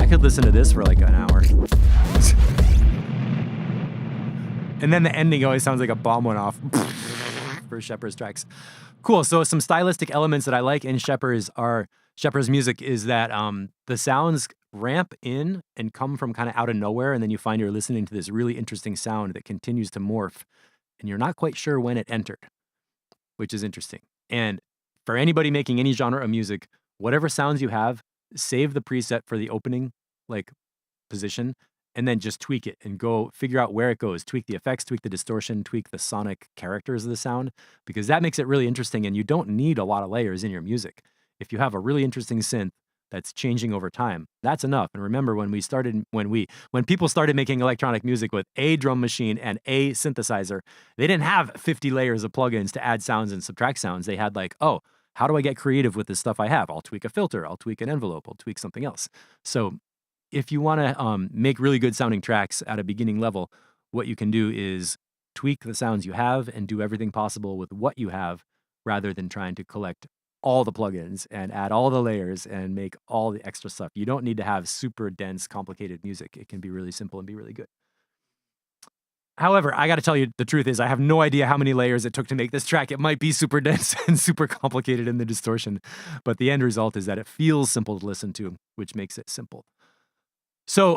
I could listen to this for like an hour. And then the ending always sounds like a bomb went off for Shepard's tracks. Cool, so some stylistic elements that I like in Shepard's music is that the sounds ramp in and come from kind of out of nowhere, and then you find you're listening to this really interesting sound that continues to morph, and you're not quite sure when it entered, which is interesting. And for anybody making any genre of music, whatever sounds you have, save the preset for the opening position, and then just tweak it and go figure out where it goes. Tweak the effects, tweak the distortion, tweak the sonic characters of the sound, because that makes it really interesting, and you don't need a lot of layers in your music. If you have a really interesting synth that's changing over time, that's enough. And remember, when people started making electronic music with a drum machine and a synthesizer, they didn't have 50 layers of plugins to add sounds and subtract sounds. They had how do I get creative with this stuff I have? I'll tweak a filter, I'll tweak an envelope, I'll tweak something else. So if you want to make really good sounding tracks at a beginning level, what you can do is tweak the sounds you have and do everything possible with what you have, rather than trying to collect all the plugins and add all the layers and make all the extra stuff. You don't need to have super dense, complicated music. It can be really simple and be really good. However, I got to tell you, the truth is I have no idea how many layers it took to make this track. It might be super dense and super complicated in the distortion, but the end result is that it feels simple to listen to, which makes it simple. So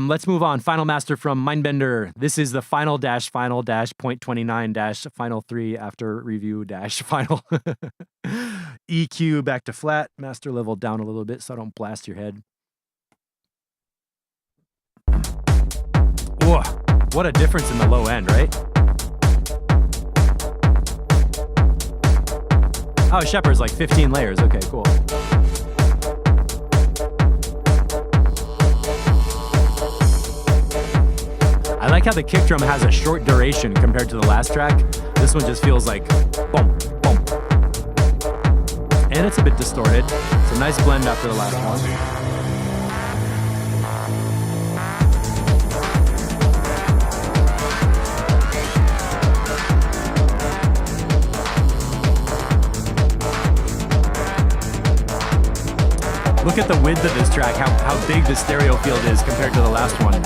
let's move on. Final master from Mindbender. This is the final point 29 final 3 after review final. EQ back to flat, master level down a little bit so I don't blast your head. Whoa, what a difference in the low end, right? Oh, Shepard's like 15 layers. Okay, cool. I like how the kick drum has a short duration compared to the last track. This one just feels like boom, boom. And it's a bit distorted. It's a nice blend after the last one. Look at the width of this track, how big the stereo field is compared to the last one.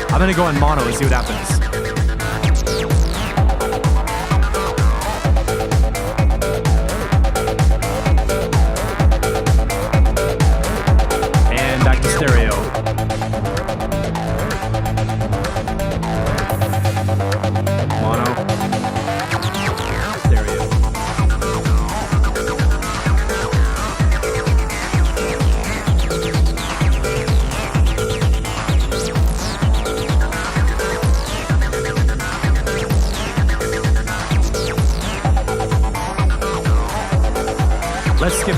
I'm gonna go in mono and see what happens. And back to stereo. Mono. Stereo.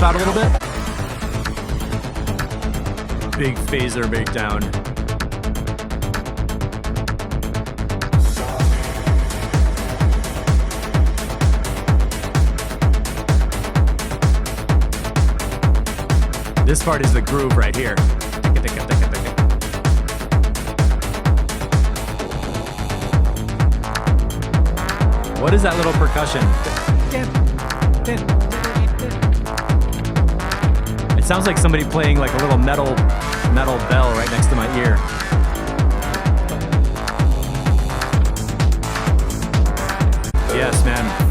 dip out a little bit. Big phaser breakdown. This part is the groove right here. What is that little percussion? It sounds like somebody playing like a little metal bell right next to my ear. Yes, man.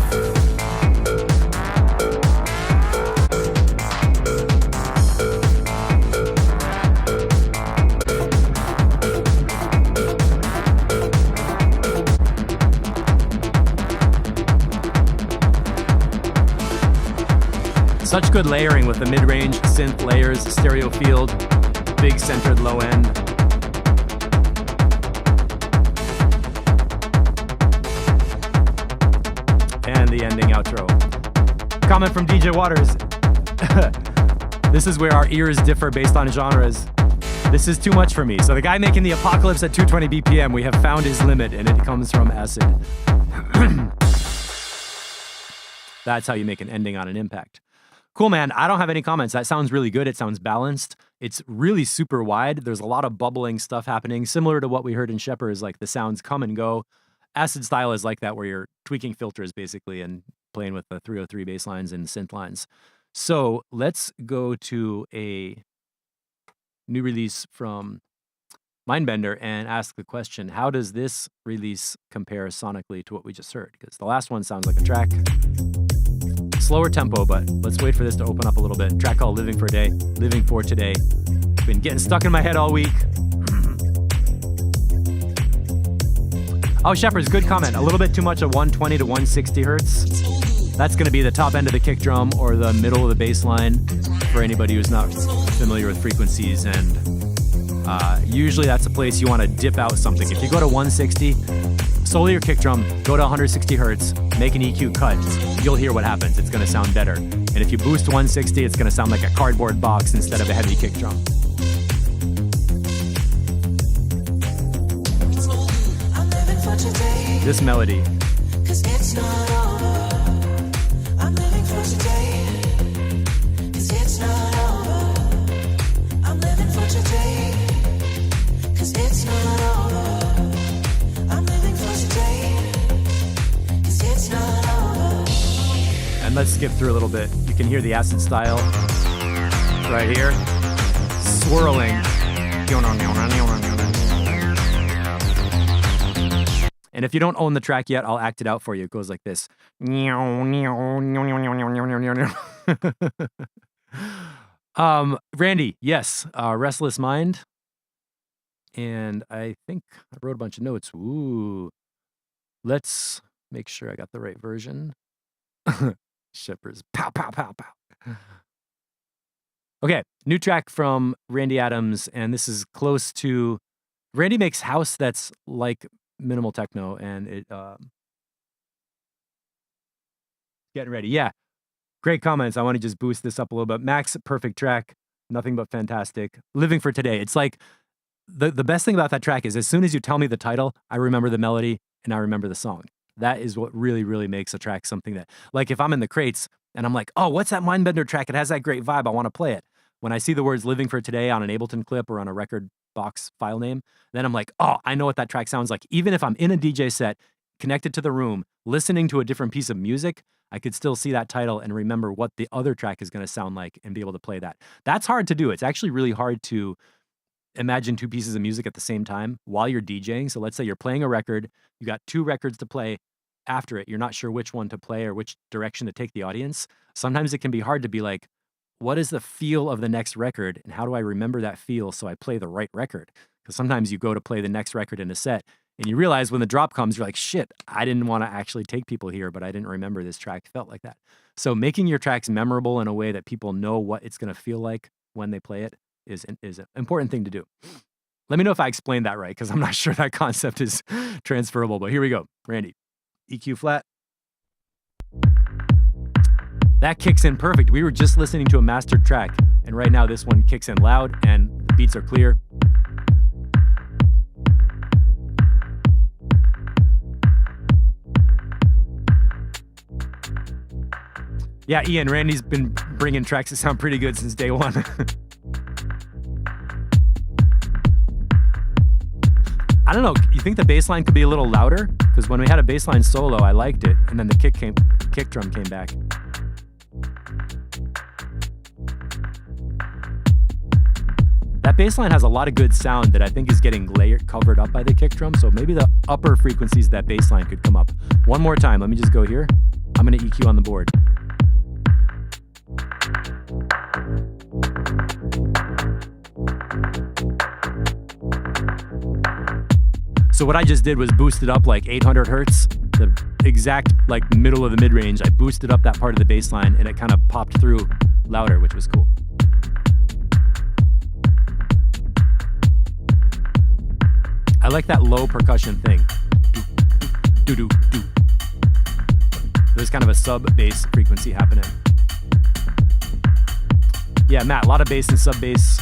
Such good layering with the mid-range synth layers, stereo field, big centered low end. And the ending outro. Comment from DJ Waters. This is where our ears differ based on genres. This is too much for me. So the guy making the Apocalypse at 220 BPM, we have found his limit, and it comes from Acid. That's how you make an ending on an impact. Cool, man. I don't have any comments. That sounds really good. It sounds balanced. It's really super wide. There's a lot of bubbling stuff happening, similar to what we heard in Shepherd's, like the sounds come and go. Acid style is like that, where you're tweaking filters basically and playing with the 303 bass lines and synth lines. So let's go to a new release from Mindbender and ask the question, how does this release compare sonically to what we just heard? Because the last one sounds like a track. Slower tempo, but let's wait for this to open up a little bit. Track called Living for a Day, Living for Today. Been getting stuck in my head all week. Oh, Shepherd's, good comment. A little bit too much of 120 to 160 hertz. That's going to be the top end of the kick drum or the middle of the bass line for anybody who's not familiar with frequencies. And usually that's a place you want to dip out something. If you go to 160, solely your kick drum, go to 160 hertz, make an EQ cut, you'll hear what happens. It's going to sound better. And if you boost 160, it's going to sound like a cardboard box instead of a heavy kick drum. This melody. And let's skip through a little bit. You can hear the acid style right here. Swirling. And if you don't own the track yet, I'll act it out for you. It goes like this. Randy, yes. Restless Mind. And I think I wrote a bunch of notes. Ooh. Let's make sure I got the right version. Shippers. Pow, pow, pow, pow. Okay, new track from Randy Adams, and this is close to... Randy makes house that's like minimal techno, and it... Getting ready. Yeah, great comments. I want to just boost this up a little bit. Max, perfect track. Nothing but fantastic. Living for Today. It's like... The best thing about that track is as soon as you tell me the title, I remember the melody, and I remember the song. That is what really, really makes a track something that, like if I'm in the crates and I'm like, oh, what's that Mindbender track? It has that great vibe. I want to play it. When I see the words Living for Today on an Ableton clip or on a record box file name, then I'm like, oh, I know what that track sounds like. Even if I'm in a DJ set, connected to the room, listening to a different piece of music, I could still see that title and remember what the other track is going to sound like and be able to play that. That's hard to do. It's actually really hard to imagine two pieces of music at the same time while you're DJing. So let's say you're playing a record, you got two records to play. After it, you're not sure which one to play or which direction to take the audience. Sometimes it can be hard to be like, what is the feel of the next record and how do I remember that feel so I play the right record? Because sometimes you go to play the next record in a set and you realize when the drop comes, you're like, shit, I didn't want to actually take people here, but I didn't remember this track felt like that. So making your tracks memorable in a way that people know what it's going to feel like when they play it is an important thing to do. Let me know if I explained that right, because I'm not sure that concept is transferable, but here we go. Randy. EQ flat. That kicks in perfect. We were just listening to a mastered track, and right now this one kicks in loud and the beats are clear. Yeah, Ian, Randy's been bringing tracks that sound pretty good since day one. I don't know, you think the bass line could be a little louder? Because when we had a bass line solo, I liked it, and then the kick drum came back. That bass line has a lot of good sound that I think is getting covered up by the kick drum, so maybe the upper frequencies of that bass line could come up. One more time, let me just go here. I'm gonna EQ on the board. So what I just did was boost it up like 800 hertz, the exact like middle of the mid-range. I boosted up that part of the bass line and it kind of popped through louder, which was cool. I like that low percussion thing. Do, do, do, do. There's kind of a sub bass frequency happening. Yeah, Matt, a lot of bass and sub bass.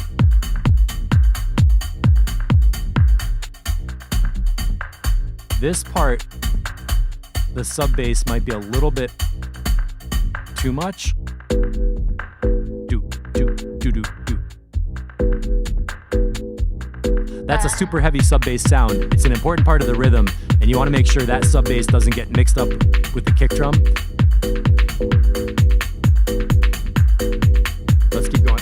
This part, the sub bass might be a little bit too much. Do, do, do, do, do. That's a super heavy sub bass sound. It's an important part of the rhythm, and you want to make sure that sub bass doesn't get mixed up with the kick drum. Let's keep going.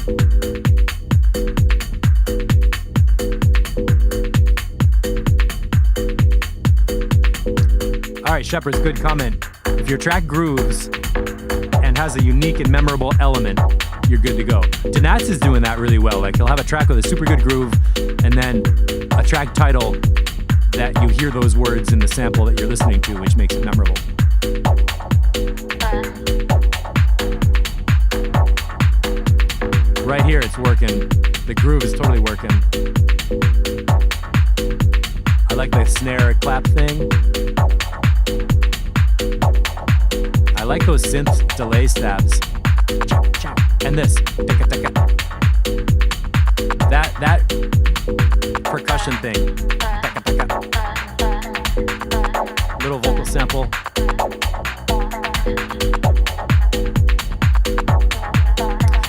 All right, Shepard's good comment. If your track grooves and has a unique and memorable element, you're good to go. Danatz is doing that really well. Like, he'll have a track with a super good groove and then a track title that you hear those words in the sample that you're listening to, which makes it memorable. Right here, it's working. The groove is totally working. I like the snare clap thing. I like those synth delay stabs. And this. That percussion thing. Little vocal sample.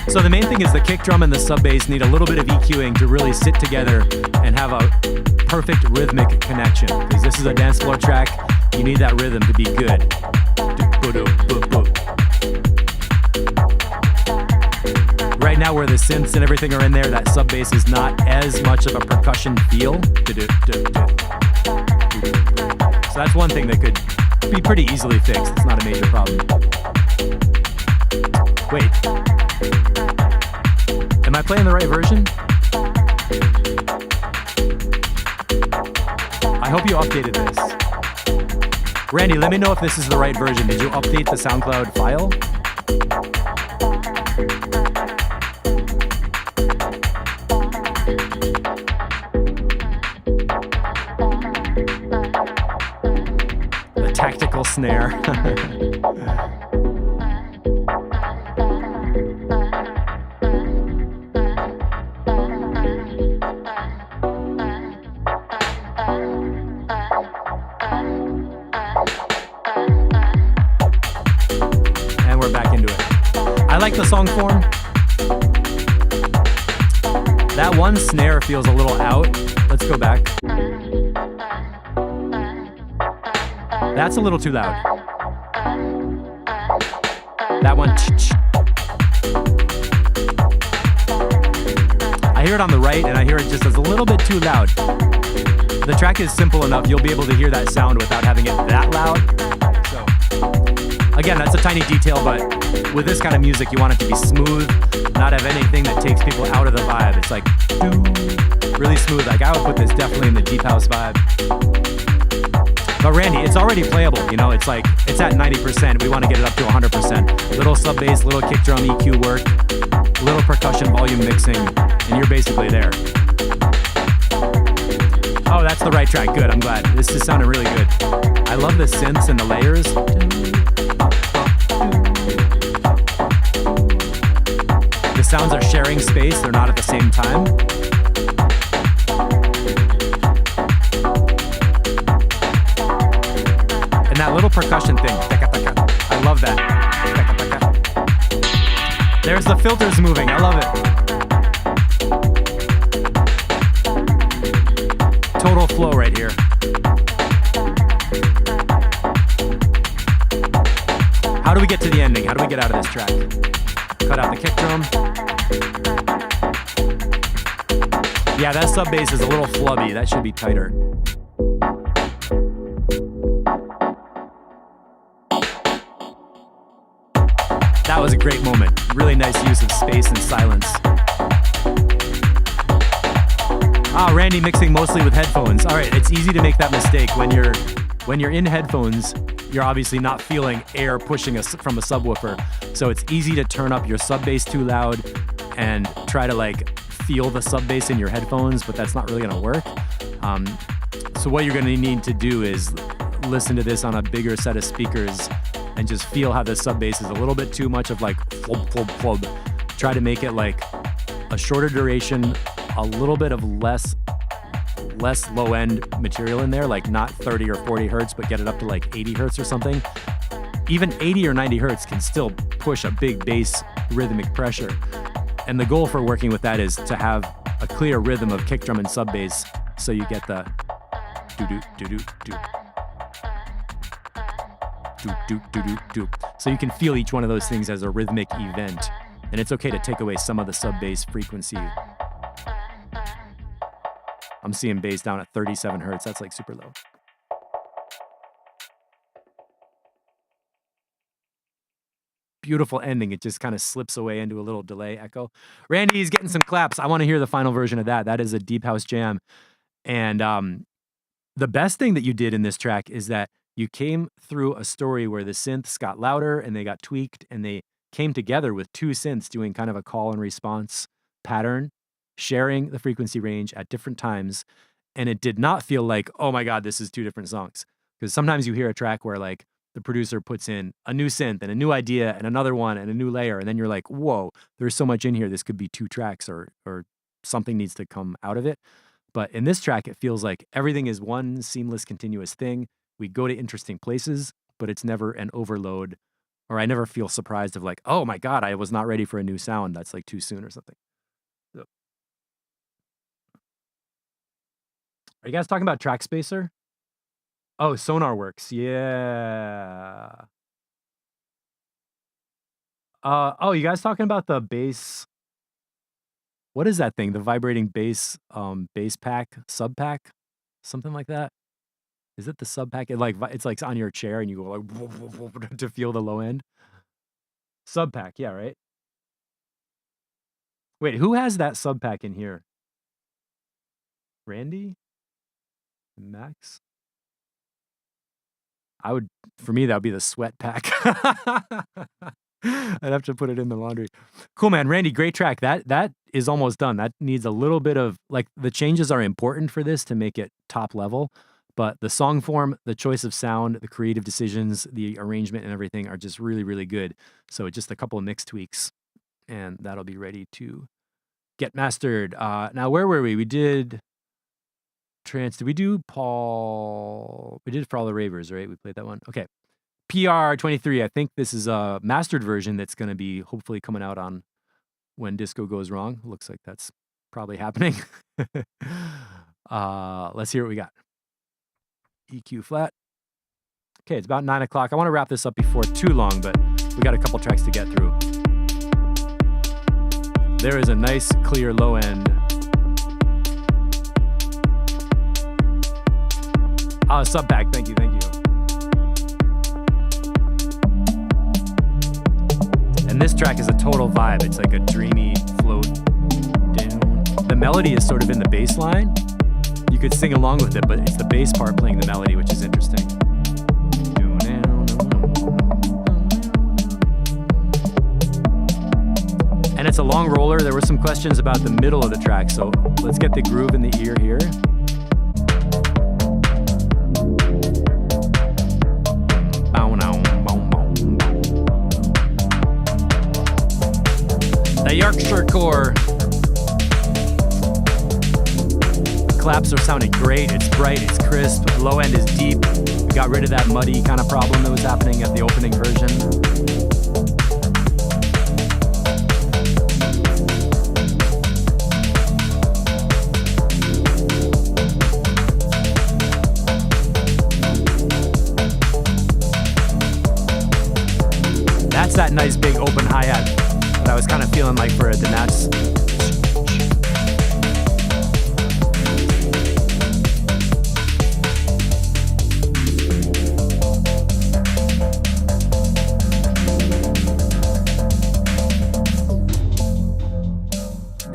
So the main thing is the kick drum and the sub bass need a little bit of EQing to really sit together and have a perfect rhythmic connection. Because this is a dance floor track, you need that rhythm to be good. Right now where the synths and everything are in there, that sub bass is not as much of a percussion feel. So that's one thing that could be pretty easily fixed. It's not a major problem. Wait. Am I playing the right version? I hope you updated this. Randy, let me know if this is the right version. Did you update the SoundCloud file? The tactical snare. I like the song form. That one snare feels a little out. Let's go back. That's a little too loud. That one. I hear it on the right and I hear it just as a little bit too loud. The track is simple enough, you'll be able to hear that sound without having it that loud. So, again, that's a tiny detail, but with this kind of music, you want it to be smooth, not have anything that takes people out of the vibe. It's like, really smooth. Like, I would put this definitely in the deep house vibe. But Randy, it's already playable, you know? It's like, it's at 90%. We want to get it up to 100%. Little sub bass, little kick drum EQ work, little percussion volume mixing, and you're basically there. Oh, that's the right track. Good, I'm glad. This is sounding really good. I love the synths and the layers. sounds are sharing space, they're not at the same time. And that little percussion thing, I love that. There's the filters moving, I love it. Total flow right here. How do we get to the ending? How do we get out of this track? Cut out the kick drum. Yeah, that sub bass is a little flubby. That should be tighter. That was a great moment. Really nice use of space and silence. Randy mixing mostly with headphones. All right, it's easy to make that mistake when you're in headphones. You're obviously not feeling air pushing us from a subwoofer, so it's easy to turn up your sub bass too loud and try to like feel the sub bass in your headphones, but that's not really gonna work. So what you're gonna need to do is listen to this on a bigger set of speakers and just feel how the sub bass is a little bit too much of like flub, flub, flub. Try to make it like a shorter duration, a little bit of less low end material in there, like not 30 or 40 hertz, but get it up to like 80 hertz or something. Even 80 or 90 hertz can still push a big bass rhythmic pressure. And the goal for working with that is to have a clear rhythm of kick drum and sub bass, so you get the do do do do do do do do do do. So you can feel each one of those things as a rhythmic event. And it's okay to take away some of the sub bass frequency. I'm seeing bass down at 37 hertz. That's like super low. Beautiful ending. It just kind of slips away into a little delay echo. Randy's getting some claps. I want to hear the final version of that. That is a deep house jam. And the best thing that you did in this track is that you came through a story where the synths got louder and they got tweaked and they came together with two synths doing kind of a call and response pattern, sharing the frequency range at different times. And it did not feel like, oh my God, this is two different songs. Because sometimes you hear a track where like the producer puts in a new synth and a new idea and another one and a new layer. And then you're like, whoa, there's so much in here. This could be two tracks or something needs to come out of it. But in this track, it feels like everything is one seamless, continuous thing. We go to interesting places, but it's never an overload, or I never feel surprised of like, oh my God, I was not ready for a new sound. That's like too soon or something. So. Are you guys talking about Track Spacer? Oh, SonarWorks. Yeah. Oh, you guys talking about the bass? What is that thing? The vibrating bass pack, sub pack, something like that. Is it the sub pack? It's like on your chair and you go like to feel the low end. Sub pack, yeah, right. Wait, who has that sub pack in here? Randy? Max? For me, that would be the sweat pack. I'd have to put it in the laundry. Cool, man. Randy, great track. That is almost done. That needs a little bit of, like, the changes are important for this to make it top level, but the song form, the choice of sound, the creative decisions, the arrangement and everything are just really, really good. So just a couple of mix tweaks and that'll be ready to get mastered. Now, where were we? We did Trance. Did we do Paul? We did For All the Ravers, right? We played that one. Okay. PR23. I think this is a mastered version that's going to be hopefully coming out on When Disco Goes Wrong. Looks like that's probably happening. Let's hear what we got. EQ flat. Okay, it's about 9 o'clock. I want to wrap this up before too long, but we got a couple tracks to get through. There is a nice clear low end. Sub pack. Thank you. And this track is a total vibe. It's like a dreamy float down. The melody is sort of in the bass line. You could sing along with it, but it's the bass part playing the melody, which is interesting. And it's a long roller. There were some questions about the middle of the track, so let's get the groove in the ear here. Yorkshire core. Claps are sounding great. It's bright, it's crisp. Low end is deep. We got rid of that muddy kind of problem that was happening at the opening version. That's that nice big open hi-hat that I was kind of feeling like for a Donats.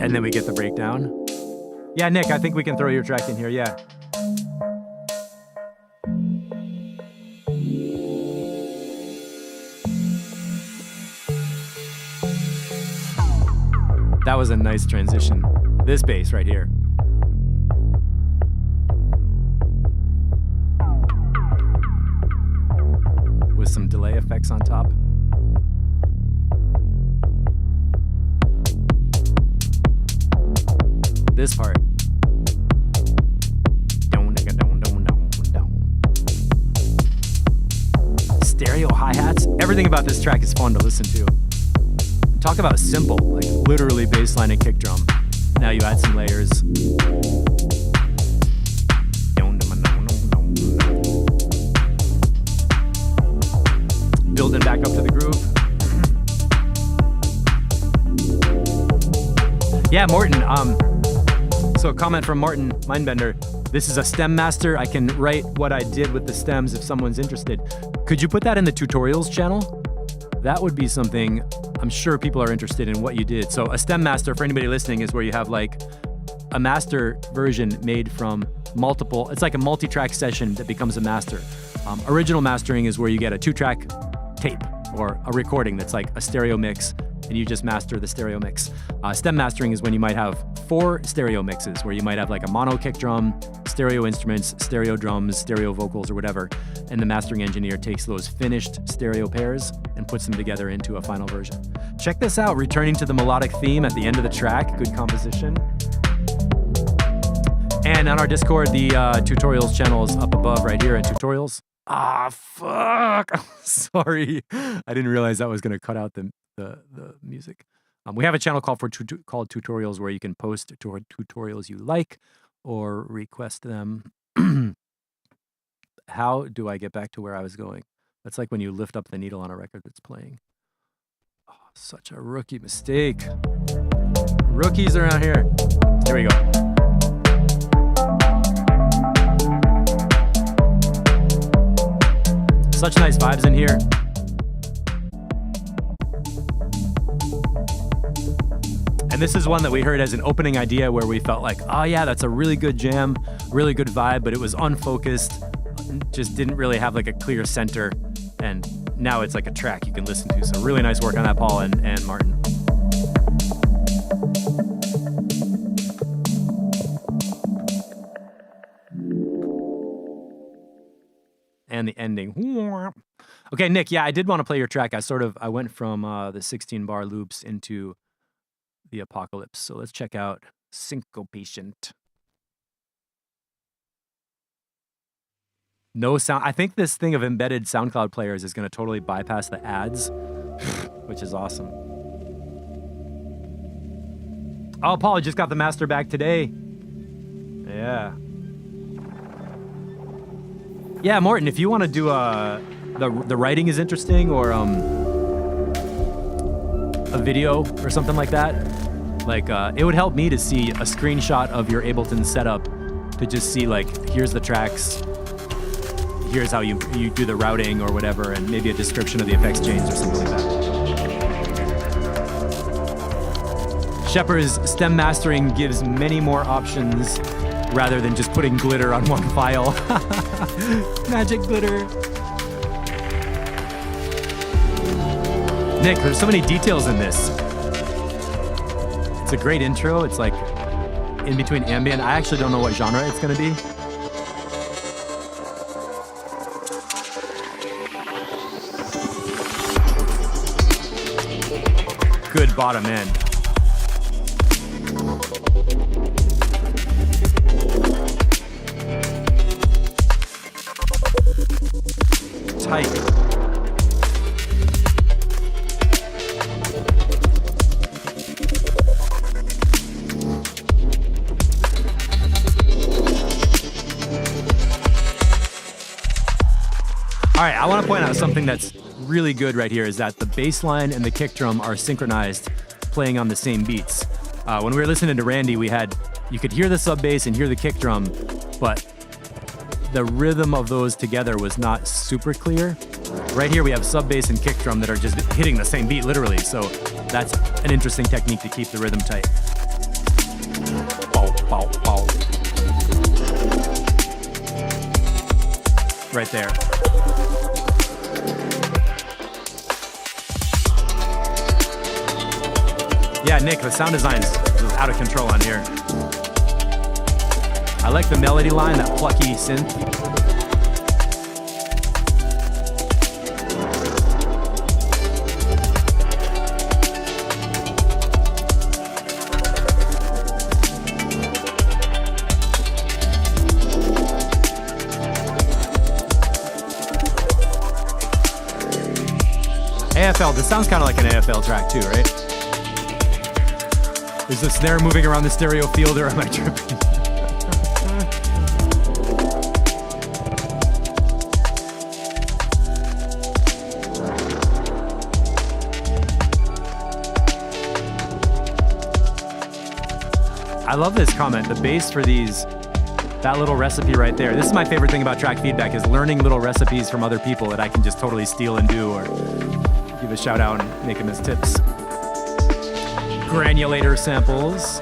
And then we get the breakdown. Yeah, Nick, I think we can throw your track in here, yeah. That was a nice transition. This bass right here. With some delay effects on top. This part. Stereo hi-hats. Everything about this track is fun to listen to. Talk about simple, like literally bass line and kick drum. Now you add some layers. Building back up to the groove. Yeah, Morton. So a comment from Martin Mindbender. This is a stem master. I can write what I did with the stems if someone's interested. Could you put that in the tutorials channel? That would be something I'm sure people are interested in what you did. So a stem master, for anybody listening, is where you have like a master version made from multiple, it's like a multi-track session that becomes a master. Original mastering is where you get a 2-track tape or a recording that's like a stereo mix and you just master the stereo mix. Stem mastering is when you might have 4 stereo mixes where you might have like a mono kick drum, stereo instruments, stereo drums, stereo vocals or whatever. And the mastering engineer takes those finished stereo pairs and puts them together into a final version. Check this out, returning to the melodic theme at the end of the track, good composition. And on our Discord, the tutorials channel is up above right here in tutorials. Ah, fuck, sorry. I didn't realize that was gonna cut out the music. We have a channel called tutorials where you can post tutorials you like or request them. How do I get back to where I was going? That's like when you lift up the needle on a record that's playing. Oh, such a rookie mistake. Rookies around here. Here we go. Such nice vibes in here. And this is one that we heard as an opening idea where we felt like, oh yeah, that's a really good jam, really good vibe, but it was unfocused, just didn't really have like a clear center. And now it's like a track you can listen to. So really nice work on that, Paul and Martin. And the ending. Okay, Nick, yeah, I did want to play your track. I went from the 16 bar loops into the apocalypse. So let's check out Syncopation. No sound. I think this thing of embedded SoundCloud players is going to totally bypass the ads, which is awesome. Oh, Paul, I just got the master back today. Yeah. Yeah, Morton, if you want to do the writing is interesting or a video or something like that, like it would help me to see a screenshot of your Ableton setup to just see like, here's the tracks, here's how you do the routing or whatever, and maybe a description of the effects change or something like that. Shepard's stem mastering gives many more options rather than just putting glitter on one file. Magic glitter. Nick, there's so many details in this. It's a great intro. It's like in between ambient. I actually don't know what genre it's gonna be. Good bottom end. All right, I want to point out something that's really good right here is that the bass line and the kick drum are synchronized, playing on the same beats. When we were listening to Randy, you could hear the sub bass and hear the kick drum, but the rhythm of those together was not super clear. Right here we have sub bass and kick drum that are just hitting the same beat literally, so that's an interesting technique to keep the rhythm tight. Bow, bow, bow. Right there. Yeah, Nick, the sound design is out of control on here. I like the melody line, that plucky synth. AFL, this sounds kind of like an AFL track too, right? Is the snare moving around the stereo field or am I tripping? I love this comment. The bass for these, that little recipe right there. This is my favorite thing about track feedback is learning little recipes from other people that I can just totally steal and do or give a shout out and make them as tips. Granulator samples.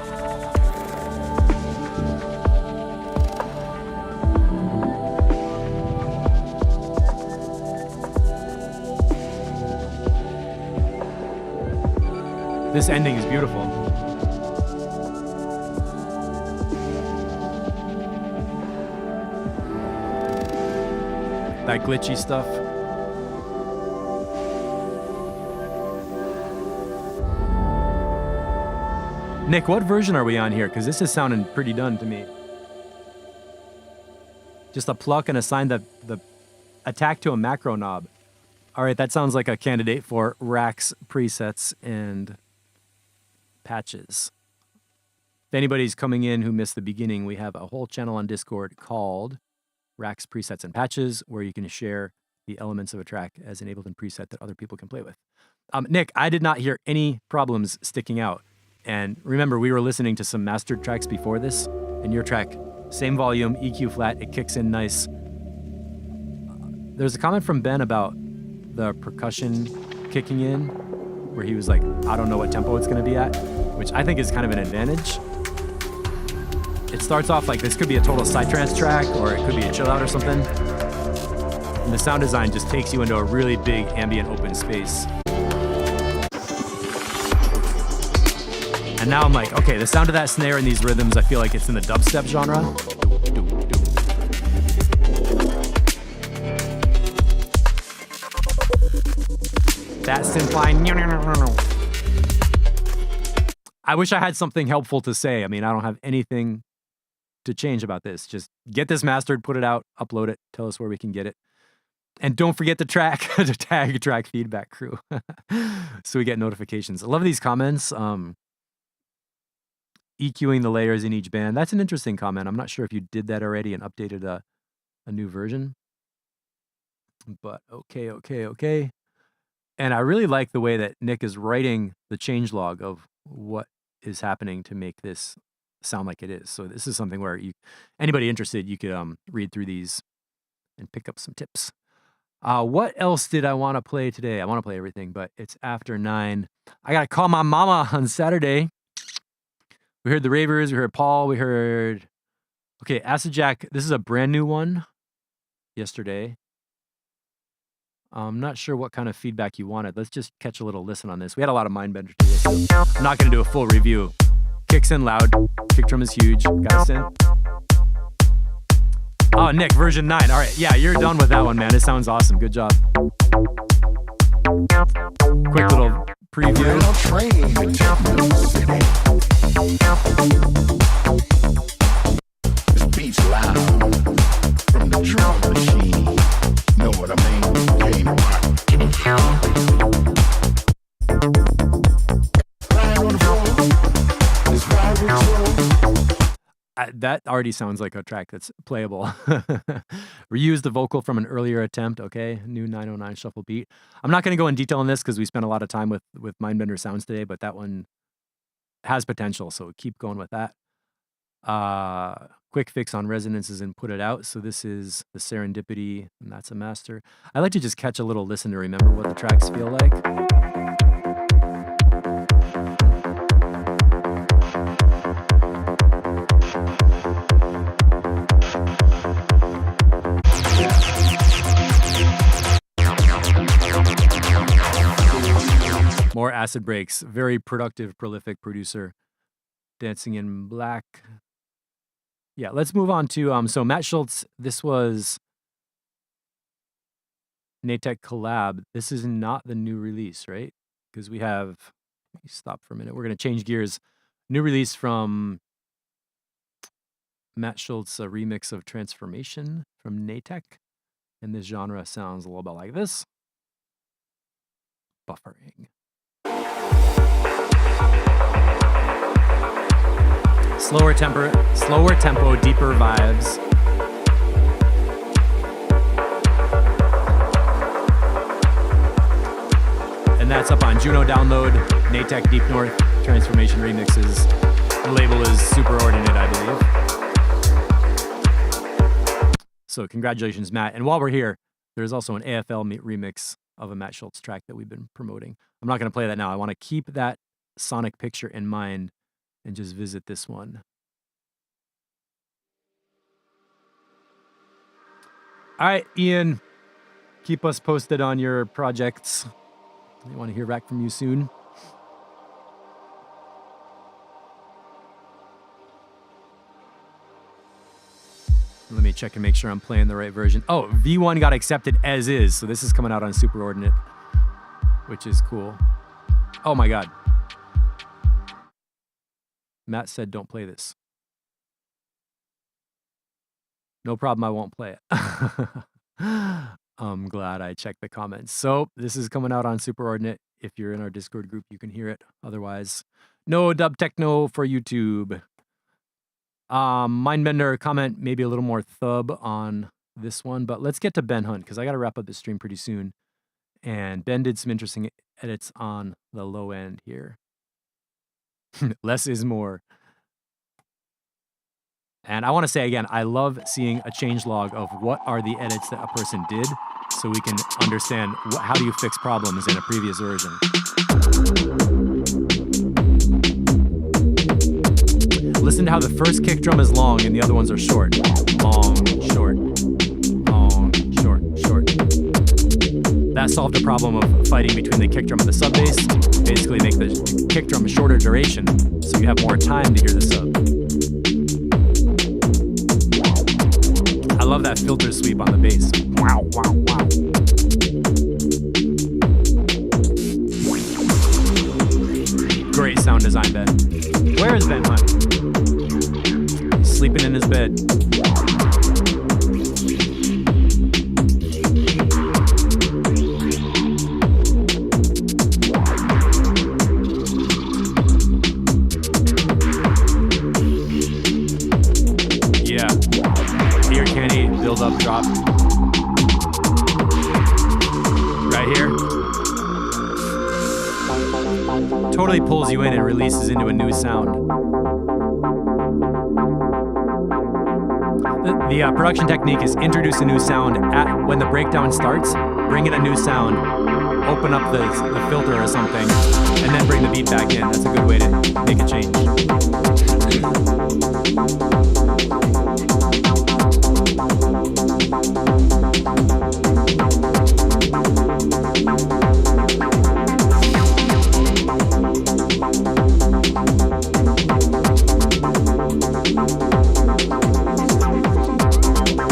This ending is beautiful. That glitchy stuff. Nick, what version are we on here? Because this is sounding pretty done to me. Just a pluck and assign the attack to a macro knob. All right, that sounds like a candidate for racks, presets, and patches. If anybody's coming in who missed the beginning, we have a whole channel on Discord called Racks, Presets, and Patches, where you can share the elements of a track as an Ableton preset that other people can play with. Nick, I did not hear any problems sticking out. And remember, we were listening to some mastered tracks before this, and your track, same volume, EQ flat, it kicks in nice. There's a comment from Ben about the percussion kicking in, where he was like, I don't know what tempo it's gonna be at, which I think is kind of an advantage. It starts off like this could be a total psytrance track, or it could be a chill out or something. And the sound design just takes you into a really big ambient open space. And now I'm like, okay, the sound of that snare and these rhythms, I feel like it's in the dubstep genre. That synth line. I wish I had something helpful to say. I mean, I don't have anything to change about this. Just get this mastered, put it out, upload it, tell us where we can get it. And don't forget to tag track feedback crew so we get notifications. I love these comments. EQing the layers in each band. That's an interesting comment. I'm not sure if you did that already and updated a new version. But okay. And I really like the way that Nick is writing the changelog of what is happening to make this sound like it is. So this is something where anybody interested, you could read through these and pick up some tips. What else did I want to play today? I want to play everything, but it's after 9. I got to call my mama on Saturday. We heard the Ravers, we heard Paul, we heard... Okay, Acid Jack, this is a brand new one yesterday. I'm not sure what kind of feedback you wanted. Let's just catch a little listen on this. We had a lot of Mindbender to this, so I'm not going to do a full review. Kicks in loud, kick drum is huge, got a synth. Oh, Nick, version 9. All right, yeah, you're done with that one, man. It sounds awesome. Good job. Quick little preview. This beat's loud from the drum machine. Know what I mean? That already sounds like a track that's playable. Reuse the vocal from an earlier attempt. Okay, new 909 shuffle beat. I'm not going to go in detail on this because we spent a lot of time with Mindbender sounds today, but that one has potential, so keep going with that. Quick fix on resonances and put it out. So this is the Serendipity, and that's a master. I like to just catch a little listen to remember what the tracks feel like. More acid breaks. Very productive, prolific producer. Dancing in Black. Yeah, let's move on to so Matt Schultz. This was Natek collab. This is not the new release, right? Because we have. Let me stop for a minute. We're gonna change gears. New release from Matt Schultz, a remix of Transformation from Natek, and this genre sounds a little bit like this. Buffering. Slower tempo, deeper vibes. And that's up on Juno Download, Natek Deep North, Transformation Remixes. The label is Superordinate, I believe. So congratulations, Matt. And while we're here, there's also an AFL remix of a Matt Schultz track that we've been promoting. I'm not going to play that now. I want to keep that sonic picture in mind and just visit this one. All right, Ian, keep us posted on your projects. We want to hear back from you soon. Let me check and make sure I'm playing the right version. Oh, V1 got accepted as is, so this is coming out on Superordinate, which is cool. Oh my God. Matt said, don't play this. No problem, I won't play it. I'm glad I checked the comments. So this is coming out on Superordinate. If you're in our Discord group, you can hear it. Otherwise, no dub techno for YouTube. Mindbender comment, maybe a little more thub on this one, but let's get to Ben Hunt because I got to wrap up this stream pretty soon. And Ben did some interesting edits on the low end here. Less is more. And I want to say again, I love seeing a changelog of what are the edits that a person did so we can understand how do you fix problems in a previous version. Listen to how the first kick drum is long and the other ones are short. Long, short, long, short, short. That solved the problem of fighting between the kick drum and the sub bass. Basically make the kick drum a shorter duration so you have more time to hear the sub. I love that filter sweep on the bass. Wow, wow, wow. Great sound design, Ben. Where is Ben Hunt? He's sleeping in his bed. Build up, drop. Right here. Totally pulls you in and releases into a new sound. The production technique is introduce a new sound when the breakdown starts, bring in a new sound, open up the filter or something, and then bring the beat back in. That's a good way to make a change.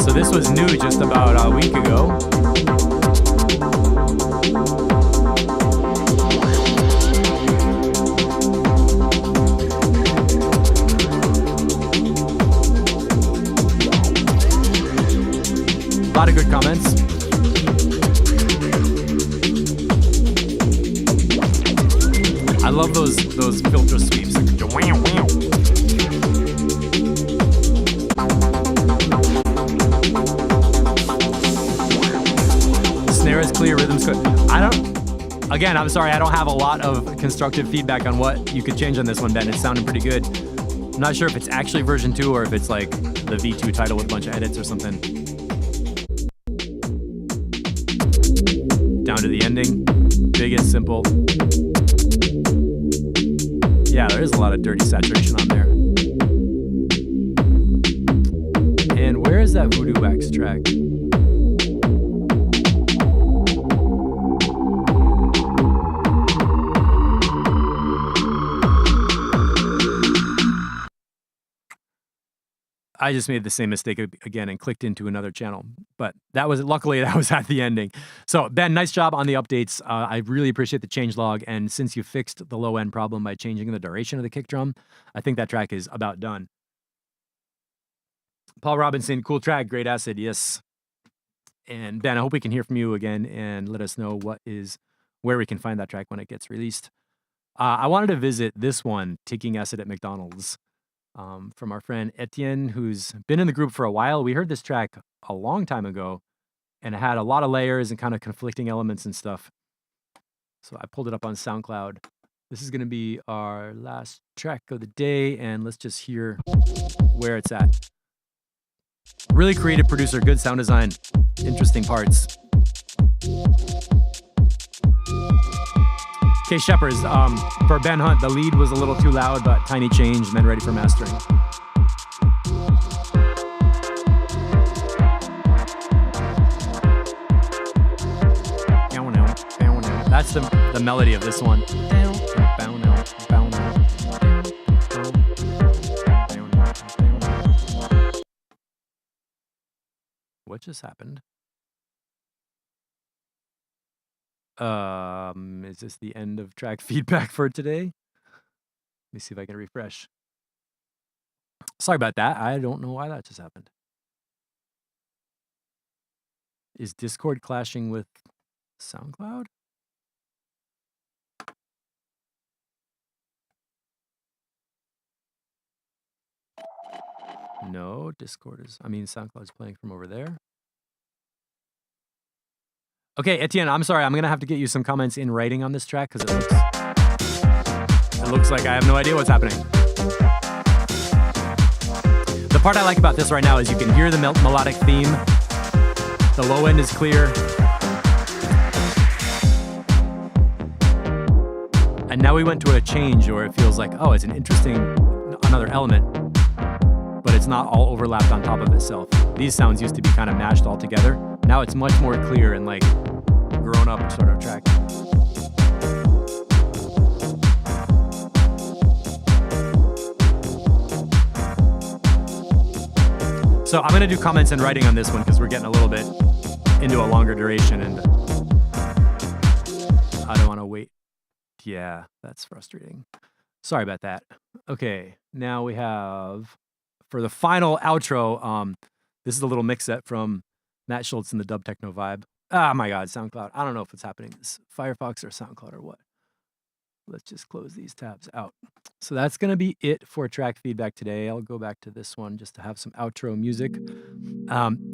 So this was new just about a week ago. A lot of good comments. I love those filter sweeps. Again, I'm sorry, I don't have a lot of constructive feedback on what you could change on this one, Ben. It's sounding pretty good. I'm not sure if it's actually version 2 or if it's like the V2 title with a bunch of edits or something. Down to the ending. Big and simple. Yeah, there is a lot of dirty saturation on there. And where is that Voodoo Wax track? I just made the same mistake again and clicked into another channel, but luckily that was at the ending. So Ben, nice job on the updates. I really appreciate the changelog. And since you fixed the low end problem by changing the duration of the kick drum, I think that track is about done. Paul Robinson, cool track, great acid. Yes. And Ben, I hope we can hear from you again and let us know where we can find that track when it gets released. I wanted to visit this one, Taking Acid at McDonald's. From our friend Etienne, who's been in the group for a while. We heard this track a long time ago, and it had a lot of layers and kind of conflicting elements and stuff. So I pulled it up on SoundCloud. This is going to be our last track of the day, and let's just hear where it's at. Really creative producer, good sound design, interesting parts. Okay, Shepherds, for Ben Hunt, the lead was a little too loud, but tiny change, and then ready for mastering. That's the melody of this one. What just happened? Is this the end of track feedback for today? Let me see if I can refresh. Sorry about that. I don't know why that just happened. Is Discord clashing with SoundCloud? No, SoundCloud's playing from over there. Okay, Etienne, I'm sorry. I'm going to have to get you some comments in writing on this track because it looks like I have no idea what's happening. The part I like about this right now is you can hear the melodic theme. The low end is clear. And now we went to a change where it feels like, oh, it's another element, but it's not all overlapped on top of itself. These sounds used to be kind of mashed all together. Now it's much more clear and like grown up sort of track. So I'm going to do comments and writing on this one because we're getting a little bit into a longer duration and I don't want to wait. Yeah, that's frustrating. Sorry about that. Okay, now we have, for the final outro, this is a little mix set from Matt Schultz and the Dub Techno Vibe. Oh my God, SoundCloud. I don't know if it's happening. It's Firefox or SoundCloud or what. Let's just close these tabs out. So that's going to be it for track feedback today. I'll go back to this one just to have some outro music.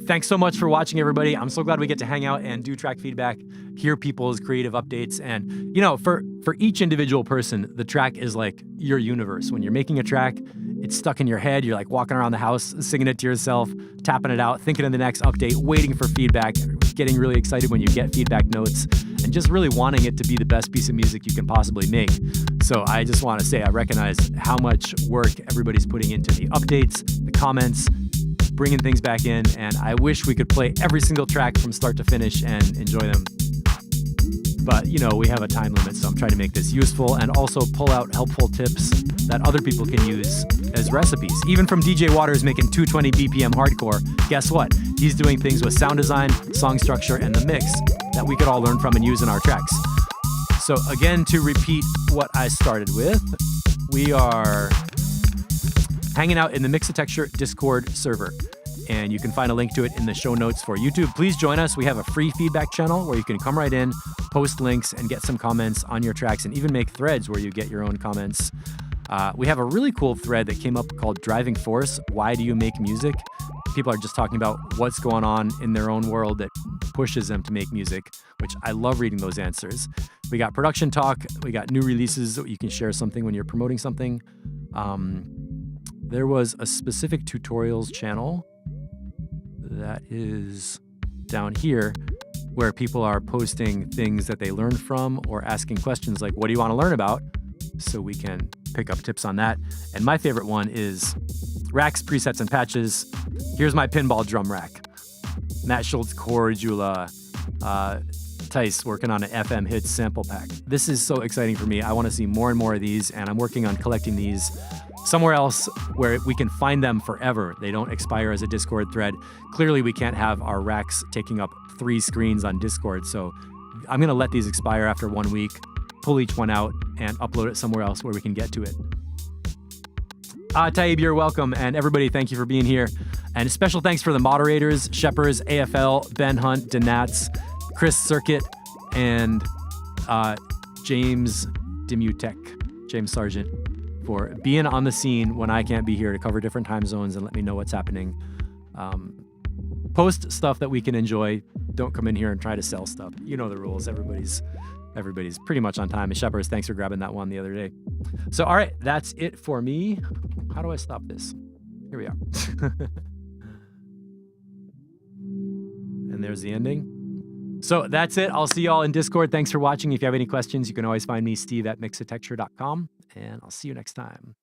Thanks so much for watching, everybody. I'm so glad we get to hang out and do track feedback, hear people's creative updates. And, you know, for each individual person, the track is like your universe. When you're making a track, it's stuck in your head. You're like walking around the house, singing it to yourself, tapping it out, thinking of the next update, waiting for feedback, getting really excited when you get feedback notes, and just really wanting it to be the best piece of music you can possibly make. So I just want to say I recognize how much work everybody's putting into the updates, the comments, bringing things back in, and I wish we could play every single track from start to finish and enjoy them. But, you know, we have a time limit, so I'm trying to make this useful and also pull out helpful tips that other people can use as recipes. Even from DJ Waters making 220 BPM hardcore, guess what? He's doing things with sound design, song structure, and the mix that we could all learn from and use in our tracks. So again, to repeat what I started with, we are hanging out in the Mixotexture Discord server. And you can find a link to it in the show notes for YouTube. Please join us. We have a free feedback channel where you can come right in, post links, and get some comments on your tracks, and even make threads where you get your own comments. We have a really cool thread that came up called Driving Force. Why do you make music? People are just talking about what's going on in their own world that pushes them to make music, which I love reading those answers. We got production talk. We got new releases. You can share something when you're promoting something. There was a specific tutorials channel that is down here where people are posting things that they learned from or asking questions like, what do you want to learn about? So we can pick up tips on that. And my favorite one is racks, presets, and patches. Here's my pinball drum rack. Matt Schultz, Cordula, Tice working on an FM Hits sample pack. This is so exciting for me. I want to see more and more of these, and I'm working on collecting these somewhere else where we can find them forever. They don't expire as a Discord thread. Clearly, we can't have our racks taking up 3 screens on Discord, so I'm going to let these expire after 1 week, pull each one out, and upload it somewhere else where we can get to it. Taib, you're welcome, and everybody, thank you for being here. And special thanks for the moderators, Sheppers, AFL, Ben Hunt, Denats, Chris Circuit, and James Dimutek, James Sargent, for being on the scene when I can't be here to cover different time zones and let me know what's happening. Post stuff that we can enjoy. Don't come in here and try to sell stuff. You know the rules. Everybody's pretty much on time. And Sheppers, thanks for grabbing that one the other day. So, all right, that's it for me. How do I stop this? Here we are. And there's the ending. So that's it. I'll see y'all in Discord. Thanks for watching. If you have any questions, you can always find me, Steve, at mixatexture.com. And I'll see you next time.